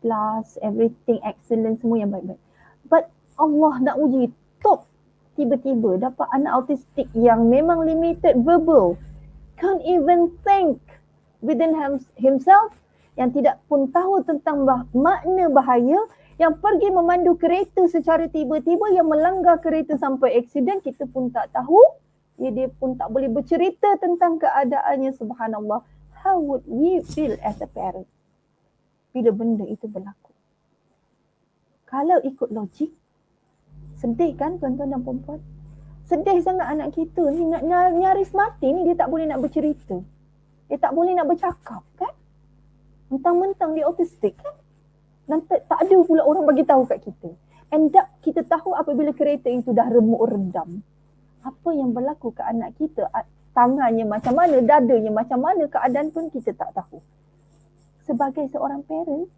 everything excellent, semua yang baik-baik. But Allah nak uji top, tiba-tiba dapat anak autistik yang memang limited verbal, can't even think within himself, yang tidak pun tahu tentang makna bahaya, yang pergi memandu kereta secara tiba-tiba yang melanggar kereta sampai aksiden, kita pun tak tahu, dia pun tak boleh bercerita tentang keadaannya. Subhanallah, how would we feel as a parent bila benda itu berlaku? Kalau ikut logik, sedih kan tuan-tuan dan puan-puan? Sedih sangat anak kita ni, nyaris mati ni, dia tak boleh nak bercerita, dia tak boleh nak bercakap kan, mentang-mentang dia autistik kan, dan tak ada pula orang bagi tahu kat kita. End up kita tahu apabila kereta itu dah remuk redam. Apa yang berlaku ke anak kita, tangannya macam mana, dadanya macam mana, keadaan pun kita tak tahu. Sebagai seorang parent,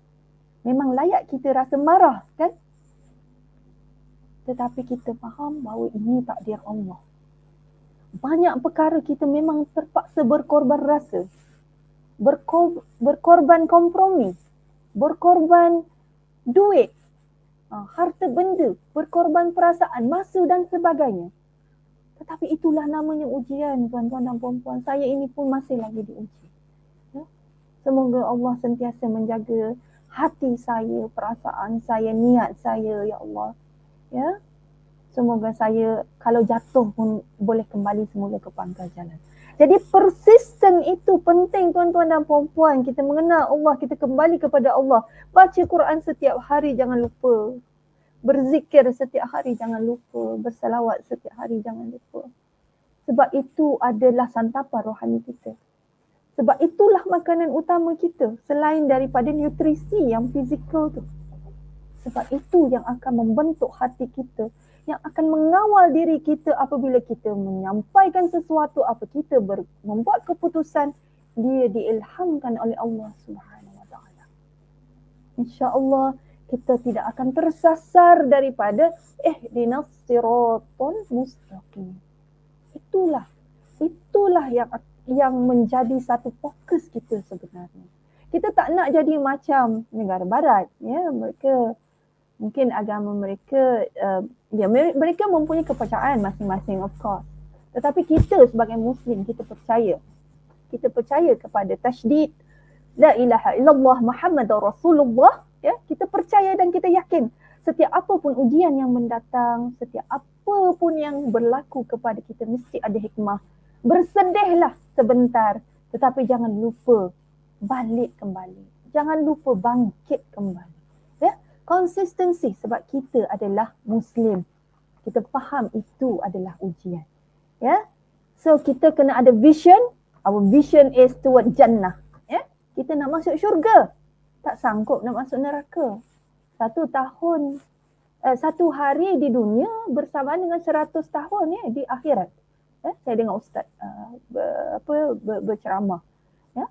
memang layak kita rasa marah kan? Tetapi kita faham bahawa ini takdir Allah. Banyak perkara kita memang terpaksa berkorban rasa, berkorban kompromi, berkorban duit, harta benda, berkorban perasaan, masa dan sebagainya. Tetapi itulah namanya ujian tuan-tuan dan puan-puan. Saya ini pun masih lagi diuji. Ya? Semoga Allah sentiasa menjaga hati saya, perasaan saya, niat saya, ya Allah. Ya, semoga saya kalau jatuh pun boleh kembali semula ke pangkal jalan. Jadi persisten itu penting tuan-tuan dan puan-puan. Kita mengenal Allah, kita kembali kepada Allah. Baca Quran setiap hari, jangan lupa. Berzikir setiap hari, jangan lupa. Bersalawat setiap hari, jangan lupa. Sebab itu adalah santapan rohani kita. Sebab itulah makanan utama kita selain daripada nutrisi yang fizikal tu. Sebab itu yang akan membentuk hati kita, yang akan mengawal diri kita apabila kita menyampaikan sesuatu, apa kita membuat keputusan, dia diilhamkan oleh Allah Subhanahu Wa Taala. Insya-Allah kita tidak akan tersasar daripada ihdinas siratal mustaqim. Itulah yang menjadi satu fokus kita sebenarnya. Kita tak nak jadi macam negara barat, ya, mereka mungkin agama mereka, mereka mempunyai kepercayaan masing-masing, of course. Tetapi kita sebagai Muslim, kita percaya kepada tasydid la ilaha illallah Muhammadur Rasulullah. Ya, kita percaya dan kita yakin setiap apa pun ujian yang mendatang, setiap apa pun yang berlaku kepada kita mesti ada hikmah. Bersedihlah sebentar, tetapi jangan lupa balik kembali. Jangan lupa bangkit kembali. Konsistensi, sebab kita adalah Muslim. Kita faham itu adalah ujian. Ya. So kita kena ada vision. Our vision is toward jannah. Ya. Kita nak masuk syurga. Tak sanggup nak masuk neraka. Satu hari di dunia bersamaan dengan 100 tahun ya di akhirat. Ya. Saya dengar ustaz berceramah. Ya.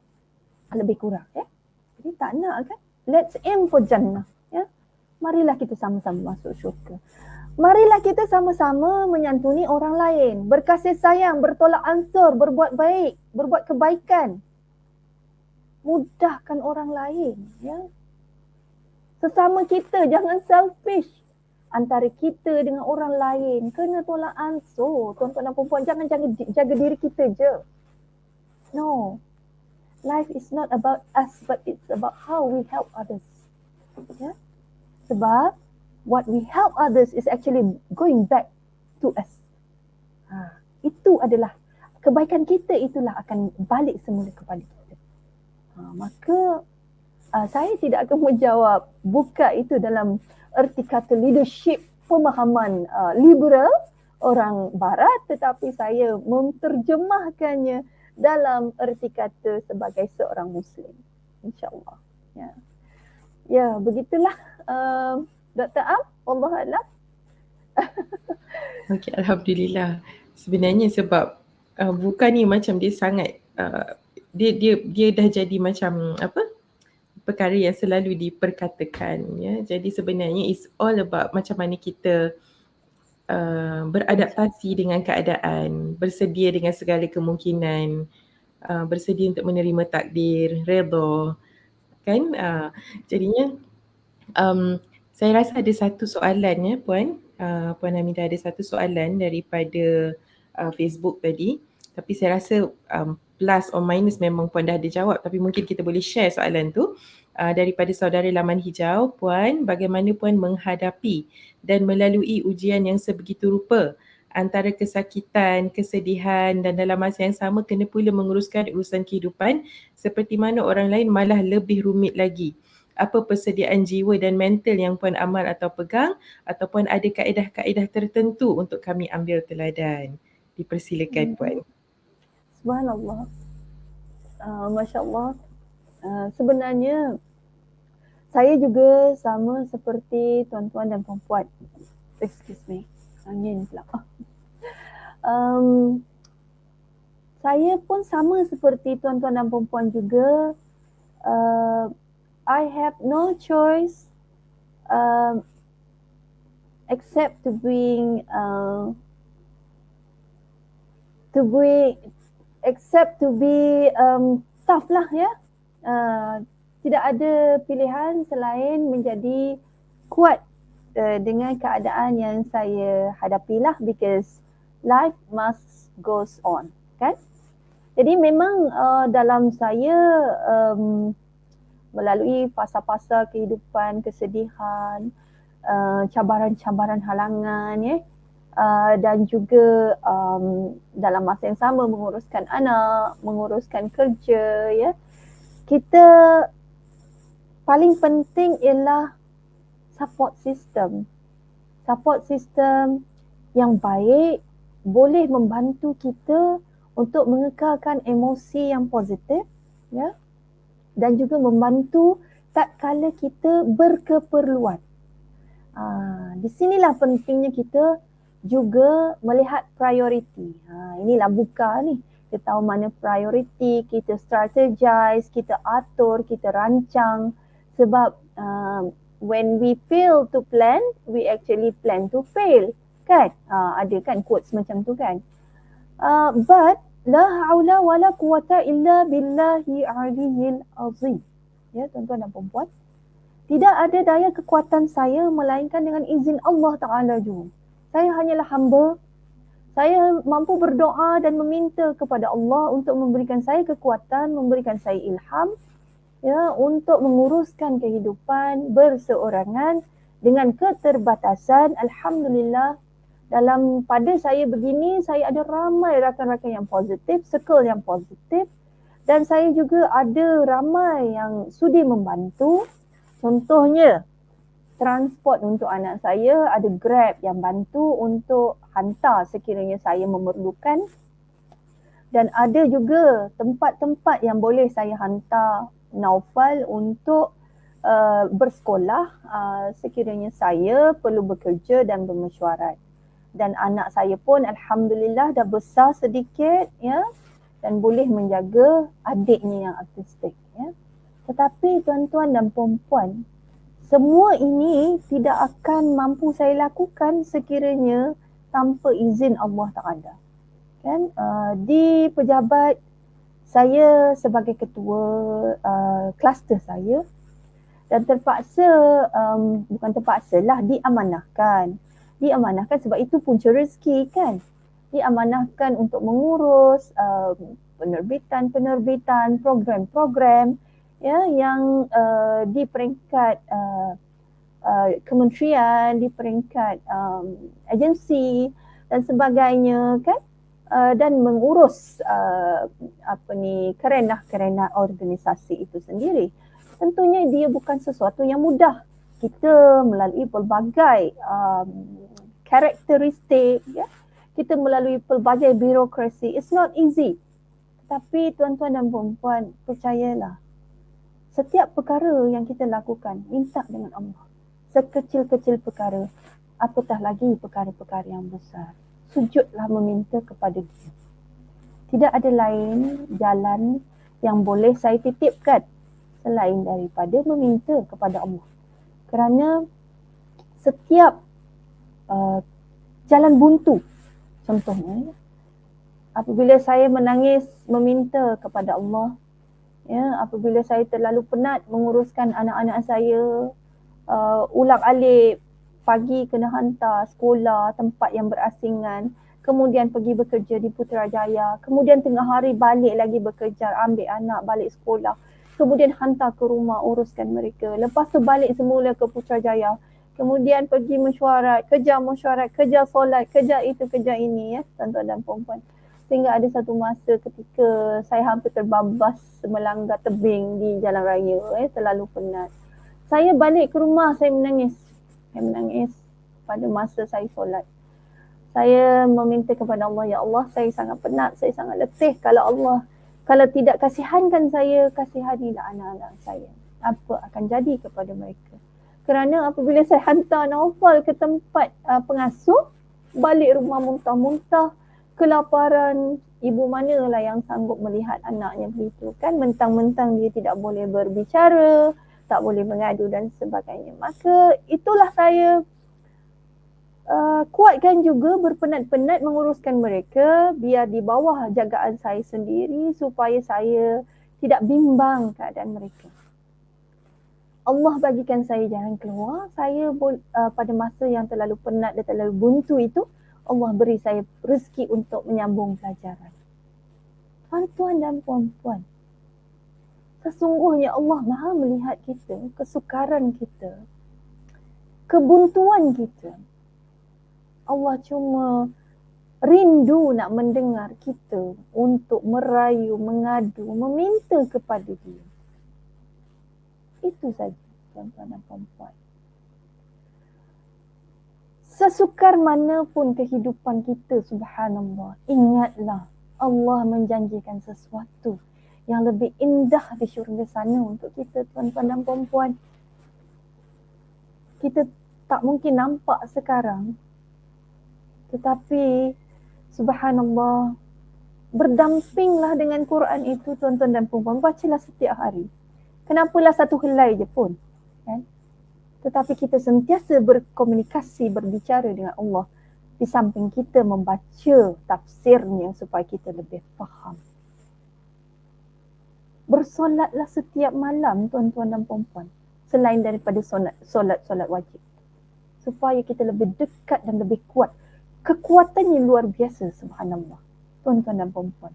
Lebih kurang ya. Jadi tak nak kan? Let's aim for jannah. Ya. Marilah kita sama-sama masuk syurga. Marilah kita sama-sama menyantuni orang lain, berkasih sayang, bertolak ansur, berbuat baik, berbuat kebaikan. Mudahkan orang lain, ya. Sesama kita, jangan selfish. Antara kita dengan orang lain, kena tolak ansur. Tuan-tuan dan puan-puan, jangan jaga diri kita je. No. Life is not about us, but it's about how we help others. Ya. Sebab what we help others is actually going back to us. Itu adalah kebaikan kita, itulah akan balik semula kepada kita. Maka saya tidak akan menjawab buka itu dalam erti kata leadership, pemahaman liberal orang barat, tetapi saya menterjemahkannya dalam erti kata sebagai seorang Muslim. InsyaAllah. Ya, begitulah. Dr. Am, Allah Alam. Okey, Alhamdulillah. Sebenarnya sebab bukan ni macam dia sangat dia dah jadi macam perkara yang selalu diperkatakan ya. Jadi sebenarnya it's all about macam mana kita beradaptasi dengan keadaan, bersedia dengan segala kemungkinan, bersedia untuk menerima takdir, redha kan. Jadinya saya rasa ada satu soalan ya Puan Hamidah, ada satu soalan daripada Facebook tadi, tapi saya rasa plus or minus memang Puan dah ada jawab, tapi mungkin kita boleh share soalan tu. daripada saudara laman hijau, Puan, bagaimana Puan menghadapi dan melalui ujian yang sebegitu rupa antara kesakitan, kesedihan dan dalam masa yang sama kena pula menguruskan urusan kehidupan seperti mana orang lain malah lebih rumit lagi. Apa persediaan jiwa dan mental yang Puan amal atau pegang ataupun ada kaedah-kaedah tertentu untuk kami ambil teladan? Dipersilakan Puan. Subhanallah. Masya Allah. Sebenarnya saya juga sama seperti tuan-tuan dan puan-puan. Excuse me. Angin pula. Saya pun sama seperti tuan-tuan dan puan-puan juga. I have no choice except to be tough lah ya. Tidak ada pilihan selain menjadi kuat dengan keadaan yang saya hadapilah, because life must goes on, kan? Jadi memang dalam saya melalui fasa-fasa kehidupan, kesedihan, cabaran-cabaran halangan ya, dan juga dalam masa yang sama menguruskan anak, menguruskan kerja ya. Kita paling penting ialah support system. Support system yang baik boleh membantu kita untuk mengekalkan emosi yang positif ya, dan juga membantu tak kala kita berkeperluan. Di sinilah pentingnya kita juga melihat prioriti. Inilah buka ni. Kita tahu mana prioriti, kita strategize, kita atur, kita rancang. Sebab when we fail to plan, we actually plan to fail. Kan? Ada kan quotes macam tu kan? But la haula wala quwata illa billahi aliyyil azim. Ya, tuan-tuan dan puan-puan. Tidak ada daya kekuatan saya melainkan dengan izin Allah Ta'ala juga. Saya hanyalah hamba. Saya mampu berdoa dan meminta kepada Allah untuk memberikan saya kekuatan, memberikan saya ilham ya, untuk menguruskan kehidupan berseorangan dengan keterbatasan. Alhamdulillah, pada saya begini, saya ada ramai rakan-rakan yang positif, circle yang positif, dan saya juga ada ramai yang sudi membantu. Contohnya, transport untuk anak saya, ada Grab yang bantu untuk hantar sekiranya saya memerlukan. Dan ada juga tempat-tempat yang boleh saya hantar Naufal untuk bersekolah sekiranya saya perlu bekerja dan bermesyuarat. Dan anak saya pun alhamdulillah dah besar sedikit ya, dan boleh menjaga adiknya yang autistik ya. Tetapi tuan-tuan dan puan-puan, semua ini tidak akan mampu saya lakukan sekiranya tanpa izin Allah Ta'ala. Kan? Di pejabat saya sebagai ketua kluster saya, dan terpaksa, bukan terpaksa lah, diamanahkan sebab itu punca rezeki kan. Diamanahkan untuk mengurus penerbitan, program-program ya, yang di peringkat kementerian, di peringkat agensi dan sebagainya kan, dan mengurus kerenah-kerenah organisasi itu sendiri. Tentunya dia bukan sesuatu yang mudah. Kita melalui pelbagai karakteristik ya, kita melalui pelbagai birokrasi. It's not easy. Tapi tuan-tuan dan puan-puan, percayalah, setiap perkara yang kita lakukan, minta dengan Allah. Sekecil-kecil perkara, apatah lagi perkara-perkara yang besar. Sujudlah meminta kepada Dia. Tidak ada lain jalan yang boleh saya titipkan selain daripada meminta kepada Allah. Kerana setiap jalan buntu, contohnya, apabila saya menangis meminta kepada Allah, ya, apabila saya terlalu penat menguruskan anak-anak saya, ulang-alik, pagi kena hantar sekolah, tempat yang berasingan, kemudian pergi bekerja di Putrajaya, kemudian tengah hari balik lagi bekerja, ambil anak balik sekolah. kemudian hantar ke rumah uruskan mereka. Lepas tu balik semula ke Putrajaya. Kemudian pergi mesyuarat, kejar solat, kejar itu, kejar ini ya, tuan-tuan dan puan-puan. Sehingga ada satu masa ketika saya hampir terbabas melanggar tebing di jalan raya, terlalu penat. Saya balik ke rumah, saya menangis. Saya menangis pada masa saya solat. Saya meminta kepada Allah, ya Allah, saya sangat penat, saya sangat letih. Kalau tidak kasihankan saya, kasihanilah anak-anak saya. Apa akan jadi kepada mereka? Kerana apabila saya hantar Naufal ke tempat pengasuh, balik rumah muntah-muntah, kelaparan, ibu manalah yang sanggup melihat anaknya begitu kan, mentang-mentang dia tidak boleh berbicara, tak boleh mengadu dan sebagainya. Maka itulah saya kuatkan juga berpenat-penat menguruskan mereka biar di bawah jagaan saya sendiri supaya saya tidak bimbang keadaan mereka. Allah bagikan saya jalan keluar. Saya pada masa yang terlalu penat dan terlalu buntu itu, Allah beri saya rezeki untuk menyambung pelajaran. Tuan-tuan dan puan-puan, sesungguhnya Allah Maha melihat kita, kesukaran kita, kebuntuan kita. Allah cuma rindu nak mendengar kita untuk merayu, mengadu, meminta kepada Dia. Itu saja, tuan-tuan dan puan-puan. Sesukar manapun kehidupan kita, subhanallah, ingatlah Allah menjanjikan sesuatu yang lebih indah di syurga sana untuk kita, tuan-tuan dan puan-puan. Kita tak mungkin nampak sekarang, tetapi subhanallah, berdampinglah dengan Quran itu, tuan-tuan dan puan-puan. Bacalah setiap hari. Kenapalah satu helai je pun, kan? Tetapi kita sentiasa berkomunikasi, berbicara dengan Allah di samping kita membaca tafsirnya supaya kita lebih faham. Bersolatlah setiap malam, tuan-tuan dan puan-puan, selain daripada solat wajib, supaya kita lebih dekat dan lebih kuat. Kekuatannya luar biasa, subhanallah, tuan-tuan dan puan-puan.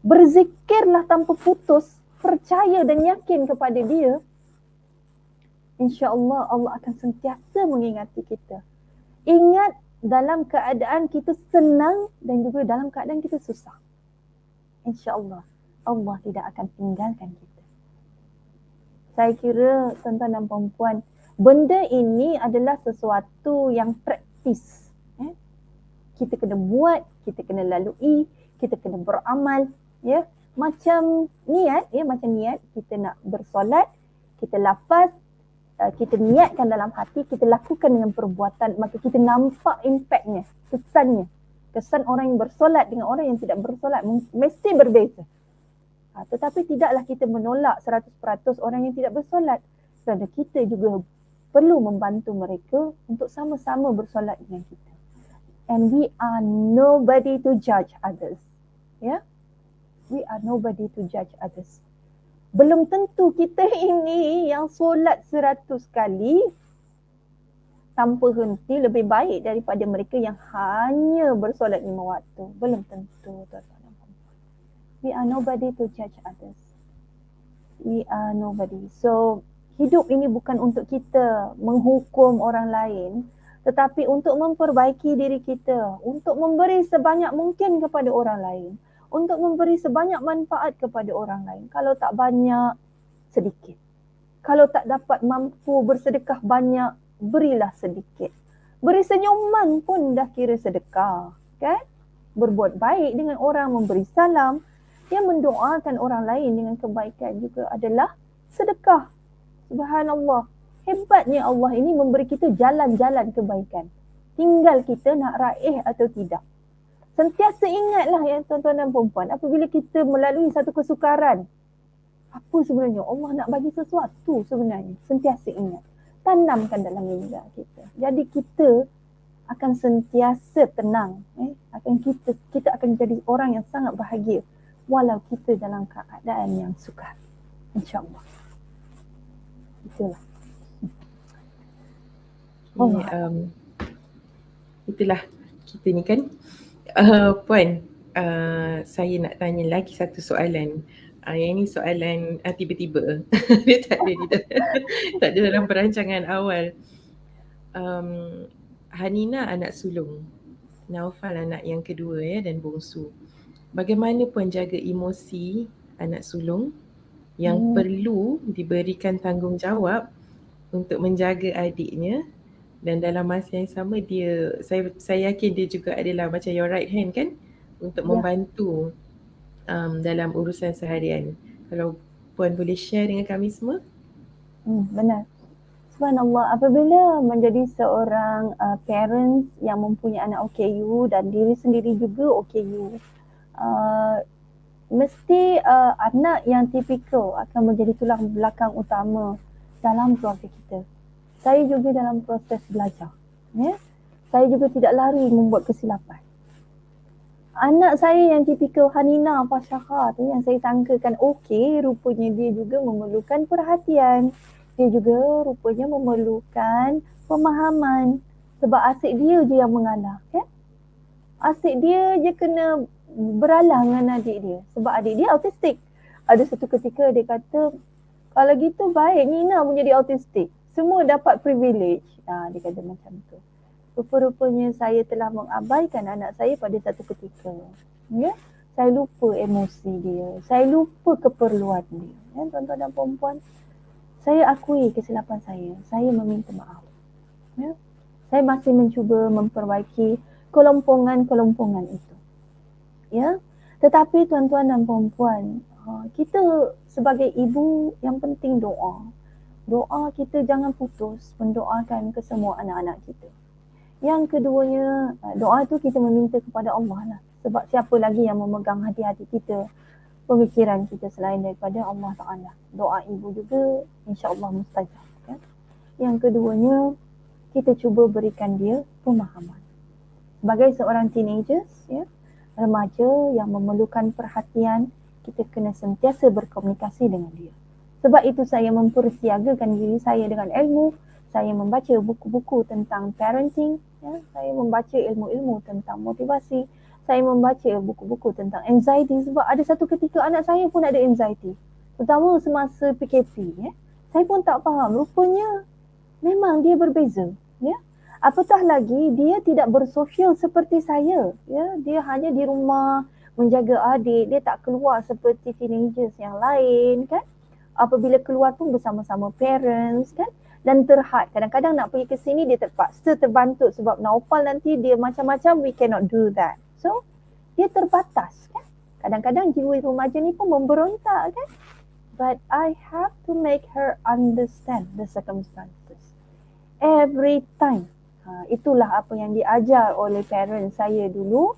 Berzikirlah tanpa putus, percaya dan yakin kepada Dia. InsyaAllah Allah akan sentiasa mengingati kita. Ingat dalam keadaan kita senang dan juga dalam keadaan kita susah. InsyaAllah Allah tidak akan tinggalkan kita. Saya kira tuan-tuan dan puan-puan, benda ini adalah sesuatu yang praktis. Kita kena buat, kita kena lalui, kita kena beramal, ya. Macam niat, kita nak bersolat, kita lafaz, kita niatkan dalam hati, kita lakukan dengan perbuatan, maka kita nampak impaknya, kesannya. Kesan orang yang bersolat dengan orang yang tidak bersolat mesti berbeza. Tetapi tidaklah kita menolak 100% orang yang tidak bersolat, kerana kita juga perlu membantu mereka untuk sama-sama bersolat dengan kita. And we are nobody to judge others. Ya? We are nobody to judge others. Belum tentu kita ini yang solat 100 kali tanpa henti lebih baik daripada mereka yang hanya bersolat 5 waktu. Belum tentu, tuan-tuan. We are nobody to judge others. We are nobody. So, hidup ini bukan untuk kita menghukum orang lain, tetapi untuk memperbaiki diri kita, untuk memberi sebanyak mungkin kepada orang lain, untuk memberi sebanyak manfaat kepada orang lain. Kalau tak banyak, sedikit. Kalau tak dapat mampu bersedekah banyak, berilah sedikit. Beri senyuman pun dah kira sedekah, kan? Berbuat baik dengan orang, memberi salam, yang mendoakan orang lain dengan kebaikan juga adalah sedekah. Subhanallah. Hebatnya Allah ini memberi kita jalan-jalan kebaikan. Tinggal kita nak raih atau tidak. Sentiasa ingatlah ya tuan-tuan dan puan-puan, apabila kita melalui satu kesukaran, apa sebenarnya Allah nak bagi sesuatu sebenarnya. Sentiasa ingat. Tanamkan dalam minda kita. Jadi kita akan sentiasa tenang. Kita akan jadi orang yang sangat bahagia walau kita dalam keadaan yang sukar. InsyaAllah. Itulah. Itulah kita ni kan. Puan, saya nak tanya lagi satu soalan. Yang ini soalan tiba-tiba. Dia tak ada tak ada dalam perancangan awal. Hanina anak sulung, Naufal anak yang kedua dan bongsu. Bagaimana pun jaga emosi anak sulung yang perlu diberikan tanggungjawab untuk menjaga adiknya, dan dalam masa yang sama saya yakin dia juga adalah macam your right hand kan, untuk membantu dalam urusan seharian. Kalau Puan boleh share dengan kami semua. Benar. Subhanallah, apabila menjadi seorang parents yang mempunyai anak OKU dan diri sendiri juga OKU, mesti anak yang tipikal akan menjadi tulang belakang utama dalam keluarga kita. Saya juga dalam proses belajar. Saya juga tidak lari membuat kesilapan. Anak saya yang tipikal Hanina Fasyakha tu yang saya sangkakan okey, rupanya dia juga memerlukan perhatian. Dia juga rupanya memerlukan pemahaman. Sebab asyik dia je yang mengalah, kan? Asyik dia je kena beralah dengan adik dia. Sebab adik dia autistik. Ada satu ketika dia kata, kalau gitu baik Nina pun jadi autistik. Semua dapat privilege. Dia kata macam tu. Rupa-rupanya saya telah mengabaikan anak saya pada satu ketika. Saya lupa emosi dia. Saya lupa keperluan dia. Tuan-tuan dan puan-puan, saya akui kesilapan saya. Saya meminta maaf. Saya masih mencuba memperbaiki kelompongan-kelompongan itu. Tetapi tuan-tuan dan puan-puan, kita sebagai ibu yang penting doa. Doa kita jangan putus mendoakan ke semua anak-anak kita. Yang keduanya, doa tu kita meminta kepada Allah lah. Sebab siapa lagi yang memegang hati-hati kita, pemikiran kita selain daripada Allah Ta'ala. Doa ibu juga insya-Allah mustajab. Yang keduanya, kita cuba berikan dia pemahaman. Sebagai seorang teenagers, remaja yang memerlukan perhatian, kita kena sentiasa berkomunikasi dengan dia. Sebab itu saya mempersiagakan diri saya dengan ilmu. Saya membaca buku-buku tentang parenting, saya membaca ilmu-ilmu tentang motivasi, saya membaca buku-buku tentang anxiety sebab ada satu ketika anak saya pun ada anxiety. Terutama semasa PKP, saya pun tak faham, rupanya memang dia berbeza, Apatah lagi dia tidak bersosial seperti saya, dia hanya di rumah menjaga adik, dia tak keluar seperti teenagers yang lain, kan? Apabila keluar pun bersama-sama parents, kan? Dan terhad. Kadang-kadang nak pergi ke sini dia terpaksa terbantuk sebab Naufal nanti dia macam-macam, we cannot do that. So, dia terbatas, kan? Kadang-kadang jiwa remaja ni pun memberontak, kan? But I have to make her understand the circumstances. Every time. Itulah apa yang diajar oleh parents saya dulu,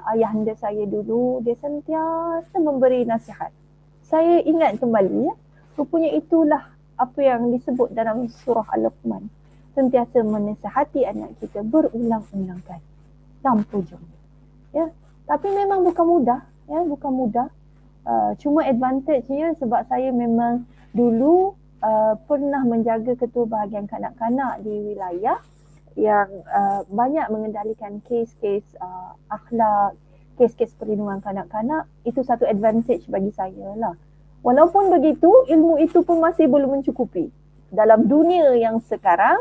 ayahanda saya dulu, dia sentiasa memberi nasihat. Saya ingat kembali, rupanya itulah apa yang disebut dalam surah Al-Luqman. Sentiasa menasihati anak kita berulang-ulang kali tanpa jemu. Tapi memang bukan mudah, bukan mudah. Cuma advantage-nya sebab saya memang dulu pernah menjaga ketua bahagian kanak-kanak di wilayah yang banyak mengendalikan kes-kes akhlak, kes-kes perlindungan kanak-kanak. Itu satu advantage bagi saya lah. Walaupun begitu, ilmu itu pun masih belum mencukupi. Dalam dunia yang sekarang,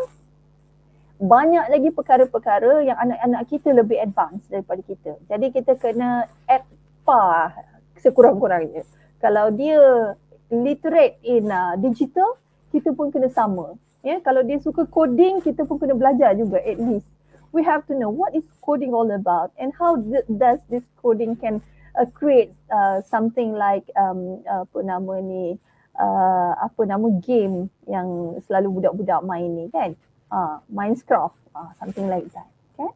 banyak lagi perkara-perkara yang anak-anak kita lebih advance daripada kita. Jadi kita kena at par sekurang-kurangnya. Kalau dia literate in digital, kita pun kena sama. Kalau dia suka coding, kita pun kena belajar juga at least. We have to know what is coding all about and how does this coding can create something like game yang selalu budak-budak main ni, kan? Minecraft, something like that, kan?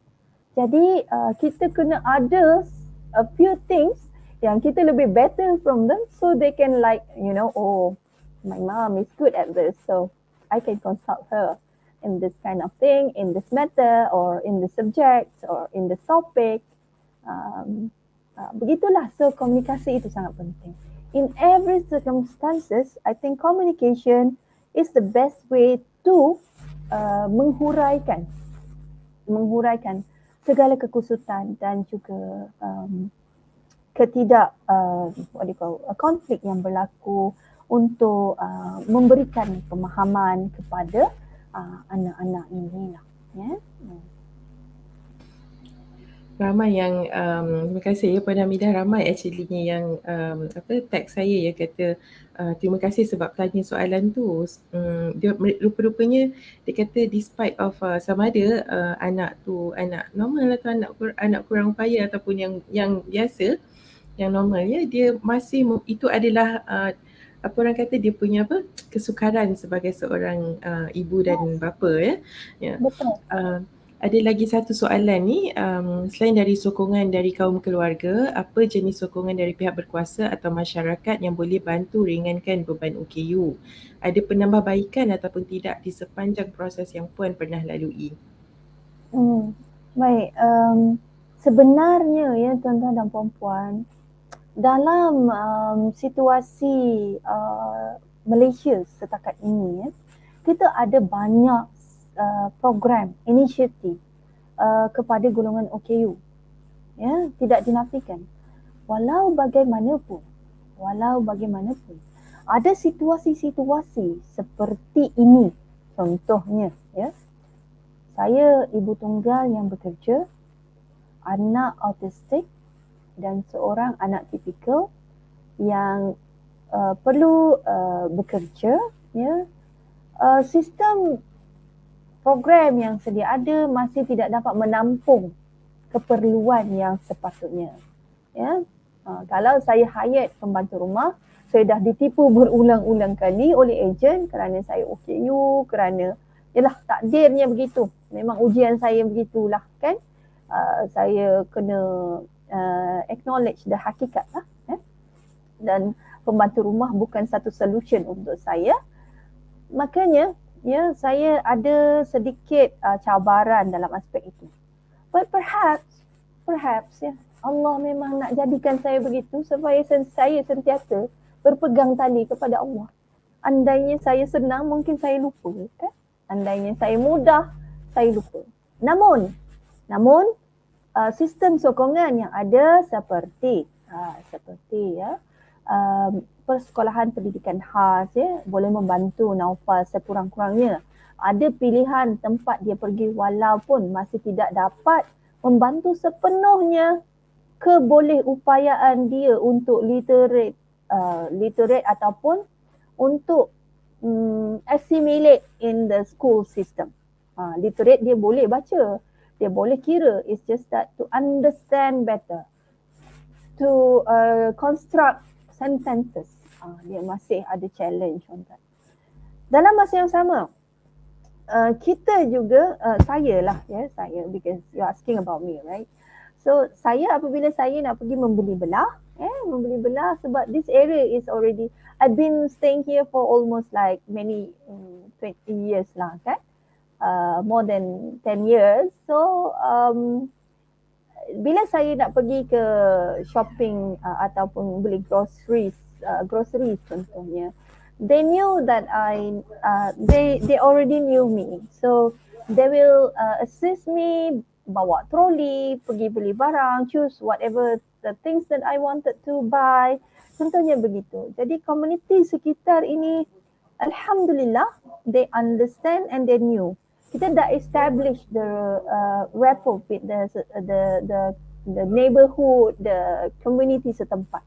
Jadi kita kena ada a few things yang kita lebih better from them so they can like, oh, my mom is good at this, so I can consult her in this kind of thing, in this matter, or in the subject, or in this topic. Begitulah, so komunikasi itu sangat penting. In every circumstances, I think communication is the best way to menghuraikan segala kekusutan dan juga konflik yang berlaku untuk memberikan pemahaman kepada anak-anak ini lah. Ya. Ramai yang terima kasih ya Puan Hamidah, ramai actually yang tag saya ya kata terima kasih sebab tanya soalan tu. Dia rupa-rupanya dia kata despite of sama ada anak tu anak normal atau anak kurang upaya ataupun yang biasa, yang normal ya, dia masih itu adalah apa orang kata dia punya kesukaran sebagai seorang ibu dan bapa ya. Betul. Ada lagi satu soalan ni, selain dari sokongan dari kaum keluarga, apa jenis sokongan dari pihak berkuasa atau masyarakat yang boleh bantu ringankan beban OKU? Ada penambahbaikan ataupun tidak di sepanjang proses yang Puan pernah lalui? Baik, sebenarnya ya tuan-tuan dan puan-puan, dalam situasi Malaysia setakat ini ya, kita ada banyak program, inisiatif kepada golongan OKU. Ya, tidak dinafikan. Walau bagaimanapun, ada situasi-situasi seperti ini. Contohnya, ya, saya ibu tunggal yang bekerja, anak autistik dan seorang anak tipikal yang perlu bekerja, ya. Sistem program yang sedia ada masih tidak dapat menampung keperluan yang sepatutnya. Ya, kalau saya hire pembantu rumah, saya dah ditipu berulang-ulang kali oleh ejen kerana saya OKU, kerana yalah takdirnya begitu. Memang ujian saya begitulah kan. Saya kena acknowledge the hakikat lah. Dan pembantu rumah bukan satu solution untuk saya. Makanya ya, saya ada sedikit cabaran dalam aspek itu. But perhaps ya, Allah memang nak jadikan saya begitu supaya saya sentiasa berpegang tali kepada Allah. Andainya saya senang, mungkin saya lupa, kan? Andainya saya mudah, saya lupa. Namun sistem sokongan yang ada seperti ya, persekolahan pendidikan khas ya, boleh membantu Naufal sekurang-kurangnya. Ada pilihan tempat dia pergi walaupun masih tidak dapat membantu sepenuhnya kebolehupayaan dia untuk literate ataupun untuk assimilate in the school system. Literate dia boleh baca, dia boleh kira, it's just that to understand better, to construct sentences, dia masih ada challenge on that. Dalam masa yang sama, kita juga, saya because you're asking about me, right? So saya apabila saya nak pergi membeli belah sebab this area is already, I've been staying here for almost like many 20 years lah kan, more than 10 years. So bila saya nak pergi ke shopping ataupun beli groceries contohnya, they knew that they already knew me, so they will assist me, bawa troli, pergi beli barang, choose whatever the things that I wanted to buy, contohnya begitu. Jadi komuniti sekitar ini, alhamdulillah, they understand and they knew. Kita dah establish the rapport with the neighborhood, the community setempat.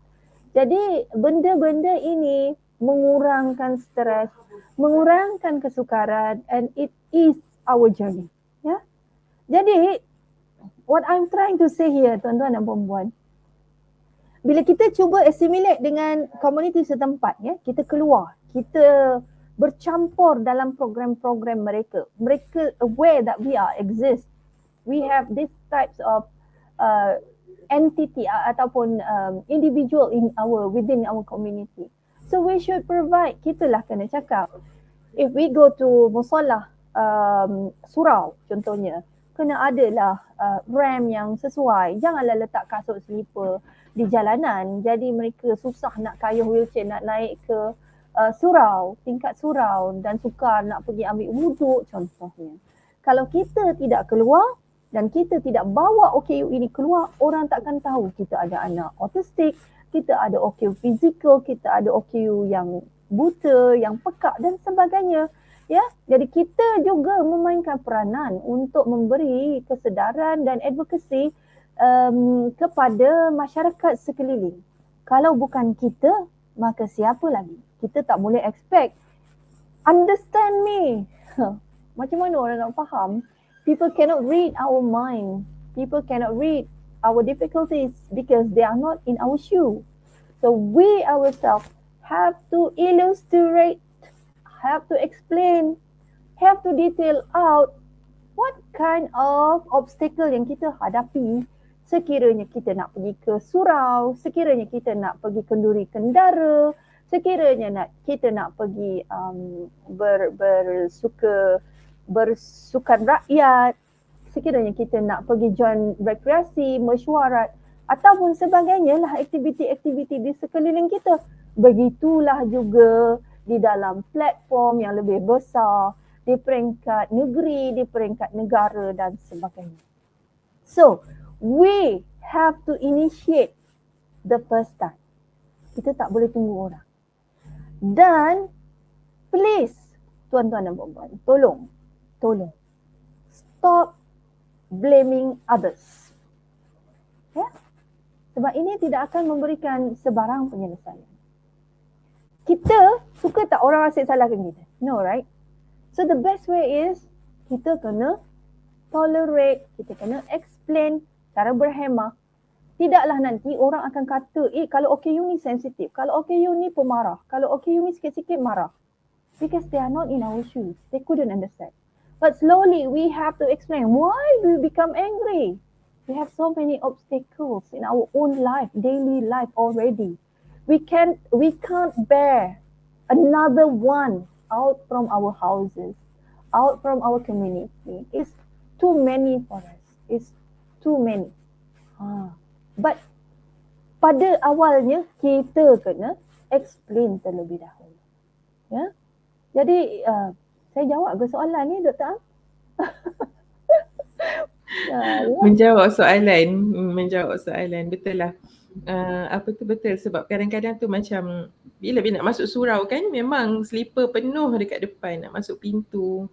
Jadi benda-benda ini mengurangkan stres, mengurangkan kesukaran, and it is our journey. Ya. Jadi what I'm trying to say here, tuan-tuan dan puan-puan, bila kita cuba assimilate dengan community setempat, ya, kita keluar, kita bercampur dalam program-program mereka. Mereka aware that we exist. We have these types of entity ataupun individual within our community. So we should provide, kitalah kena cakap. If we go to musallah surau contohnya, kena adalah ramp yang sesuai. Janganlah letak kasut slipper di jalanan. Jadi mereka susah nak kayuh wheelchair nak naik ke surau, tingkat surau, dan sukar nak pergi ambil wuduk contohnya. Kalau kita tidak keluar, dan kita tidak bawa OKU ini keluar, orang takkan tahu kita ada anak autistik, kita ada OKU fizikal, kita ada OKU yang buta, yang pekak dan sebagainya. Ya, jadi kita juga memainkan peranan untuk memberi kesedaran dan advokasi kepada masyarakat sekeliling. Kalau bukan kita, maka siapa lagi? Kita tak boleh expect. Understand me. Macam mana orang nak faham? People cannot read our mind. People cannot read our difficulties because they are not in our shoe. So we ourselves have to illustrate, have to explain, have to detail out what kind of obstacle yang kita hadapi sekiranya kita nak pergi ke surau, sekiranya kita nak pergi kenduri kendara, sekiranya kita nak pergi bersukan rakyat, sekiranya kita nak pergi join rekreasi, mesyuarat ataupun sebagainya lah aktiviti-aktiviti di sekeliling kita. Begitulah juga di dalam platform yang lebih besar, di peringkat negeri, di peringkat negara dan sebagainya. So, we have to initiate the first time. Kita tak boleh tunggu orang. Dan please, tuan-tuan dan puan-puan, tolong stop blaming others. Ya? Sebab ini tidak akan memberikan sebarang penyelesaian. Kita suka tak orang asyik salahkan kita? No, right? So the best way is kita kena tolerate, kita kena explain cara berhemah. Tidaklah nanti orang akan kata, kalau OKU ni sensitif, kalau OKU ni pemarah, kalau OKU ni sikit-sikit marah. Because they are not in our shoes. They couldn't understand. But slowly we have to explain why we become angry. We have so many obstacles in our own life, daily life already. We can't bear another one out from our houses, out from our community. It's too many for us. It's too many. But pada awalnya kita kena explain terlebih dahulu. Ya. Jadi saya jawab ke soalan ni, Dr. Am? Menjawab soalan, betul lah. Apa tu betul, sebab kadang-kadang tu macam bila nak masuk surau kan, memang slipper penuh dekat depan, nak masuk pintu,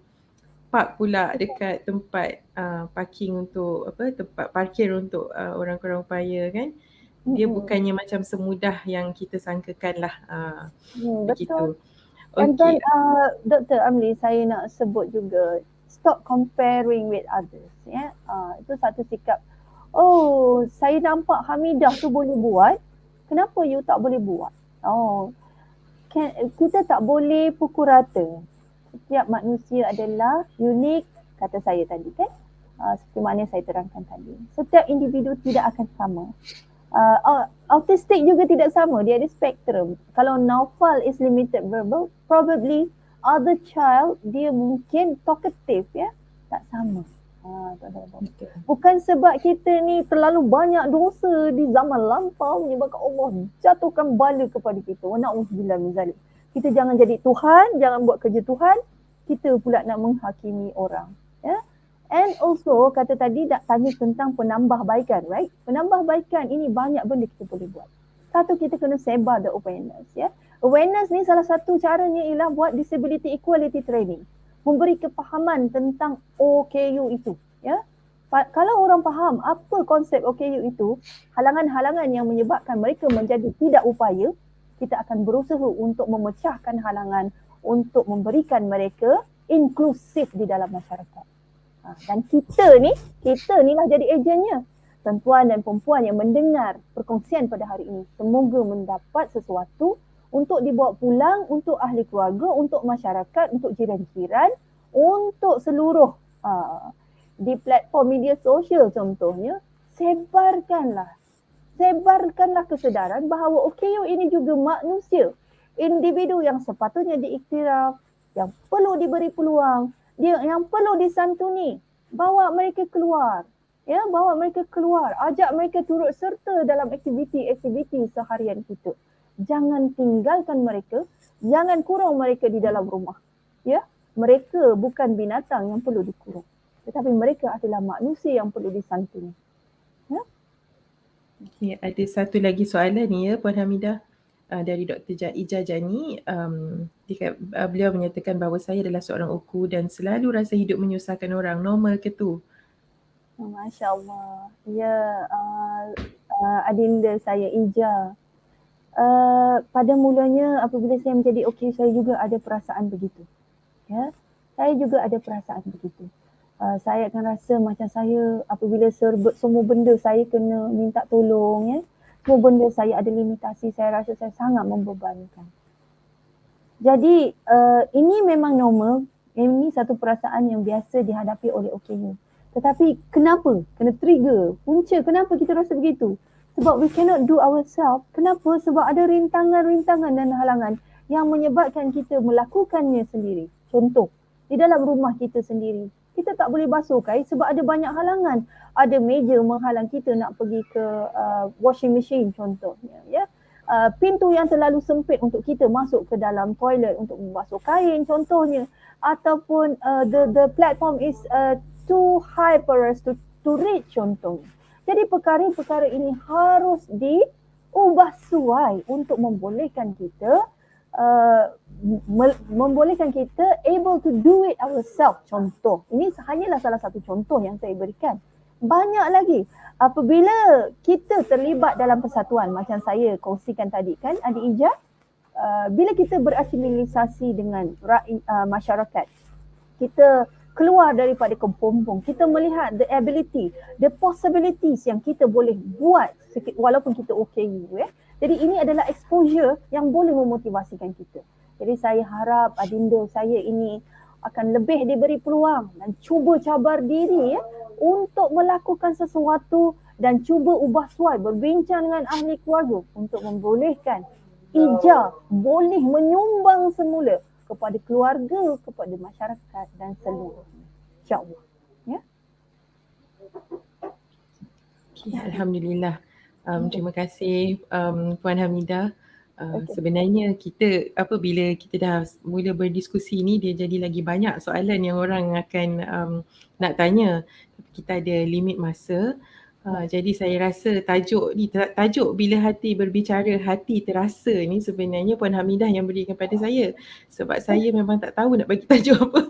park pula dekat tempat parking untuk tempat parkir untuk orang-orang upaya kan. Dia bukannya macam semudah yang kita sangkakan lah. Begitu. And then Dr. Amli, saya nak sebut juga, stop comparing with others. Ya, itu satu sikap. Oh, saya nampak Hamidah tu boleh buat, kenapa you tak boleh buat? Kita tak boleh pukul rata. Setiap manusia adalah unik, kata saya tadi kan. Seperti mana saya terangkan tadi. Setiap individu tidak akan sama. Autistik juga tidak sama, dia ada spektrum. Kalau Naufal is limited verbal, probably other child dia mungkin talkative, ya, tak sama. Bukan sebab kita ni terlalu banyak dosa di zaman lampau menyebabkan Allah jatuhkan bala kepada kita. Wa na'udzubillah min zalik. Kita jangan jadi Tuhan, jangan buat kerja Tuhan, kita pula nak menghakimi orang, ya. And also kata tadi nak tanya tentang penambahbaikan, right? Penambahbaikan ini banyak benda kita boleh buat. Satu, kita kena sebar the awareness, ya. Awareness ni salah satu caranya ialah buat disability equality training. Memberi kepahaman tentang OKU itu, ya. Kalau orang faham apa konsep OKU itu, halangan-halangan yang menyebabkan mereka menjadi tidak upaya, kita akan berusaha untuk memecahkan halangan untuk memberikan mereka inklusif di dalam masyarakat. Dan kita ni lah jadi ejennya. Tuan-tuan dan perempuan yang mendengar perkongsian pada hari ini, semoga mendapat sesuatu untuk dibawa pulang untuk ahli keluarga, untuk masyarakat, untuk jiran-jiran, untuk seluruh di platform media sosial contohnya. Sebarkanlah kesedaran bahawa OKU ini juga manusia, individu yang sepatutnya diiktiraf, yang perlu diberi peluang, dia yang perlu disantuni. Bawa mereka keluar, ya, ajak mereka turut serta dalam aktiviti-aktiviti seharian kita. Jangan tinggalkan mereka, jangan kurung mereka di dalam rumah, ya. Mereka bukan binatang yang perlu dikurung. tetapi mereka adalah manusia yang perlu disantuni. Ya? Okay, ada satu lagi soalan ni ya Puan Hamidah dari Dr. Ija Jani. Beliau menyatakan bahawa saya adalah seorang uku dan selalu rasa hidup menyusahkan orang. Normal ke tu? Masya Allah. Ya, adinda saya Ija. Pada mulanya apabila saya menjadi okey, saya juga ada perasaan begitu. Ya, saya juga ada perasaan begitu. Saya akan rasa macam saya apabila semua benda saya kena minta tolong, ya. Semua benda saya ada limitasi, saya rasa saya sangat membebankan. Jadi ini memang normal, ini satu perasaan yang biasa dihadapi oleh OKU. Tetapi kenapa? Kena trigger, punca kenapa kita rasa begitu? Sebab we cannot do ourselves. Kenapa? Sebab ada rintangan-rintangan dan halangan yang menyebabkan kita melakukannya sendiri. Contoh, di dalam rumah kita sendiri, kita tak boleh basuh kain sebab ada banyak halangan. Ada meja menghalang kita nak pergi ke washing machine contohnya, ya. Pintu yang terlalu sempit untuk kita masuk ke dalam toilet untuk membasuh kain contohnya, ataupun the platform is too high for us to reach contohnya. Jadi perkara-perkara ini harus diubah suai untuk membolehkan kita able to do it ourselves. Contoh, ini hanyalah salah satu contoh yang saya berikan. Banyak lagi. Apabila kita terlibat dalam persatuan, macam saya kongsikan tadi kan, Adik Ija, bila kita berasimilisasi dengan masyarakat, kita keluar daripada kepompong, kita melihat the ability, the possibilities yang kita boleh buat walaupun kita OKU, ya. Jadi ini adalah exposure yang boleh memotivasikan kita. Jadi saya harap adinda saya ini akan lebih diberi peluang dan cuba cabar diri, ya, untuk melakukan sesuatu dan cuba ubah suai, berbincang dengan ahli keluarga untuk membolehkan Ija boleh menyumbang semula kepada keluarga, kepada masyarakat dan seluruhnya. InsyaAllah. Ya. Okay, Alhamdulillah. Terima kasih Puan Hamidah. Sebenarnya kita bila kita dah mula berdiskusi ni, dia jadi lagi banyak soalan yang orang akan nak tanya. Kita ada limit masa. Jadi saya rasa tajuk bila hati berbicara, hati terasa ni sebenarnya Puan Hamidah yang berikan kepada saya. Sebab saya memang tak tahu nak bagi tajuk apa.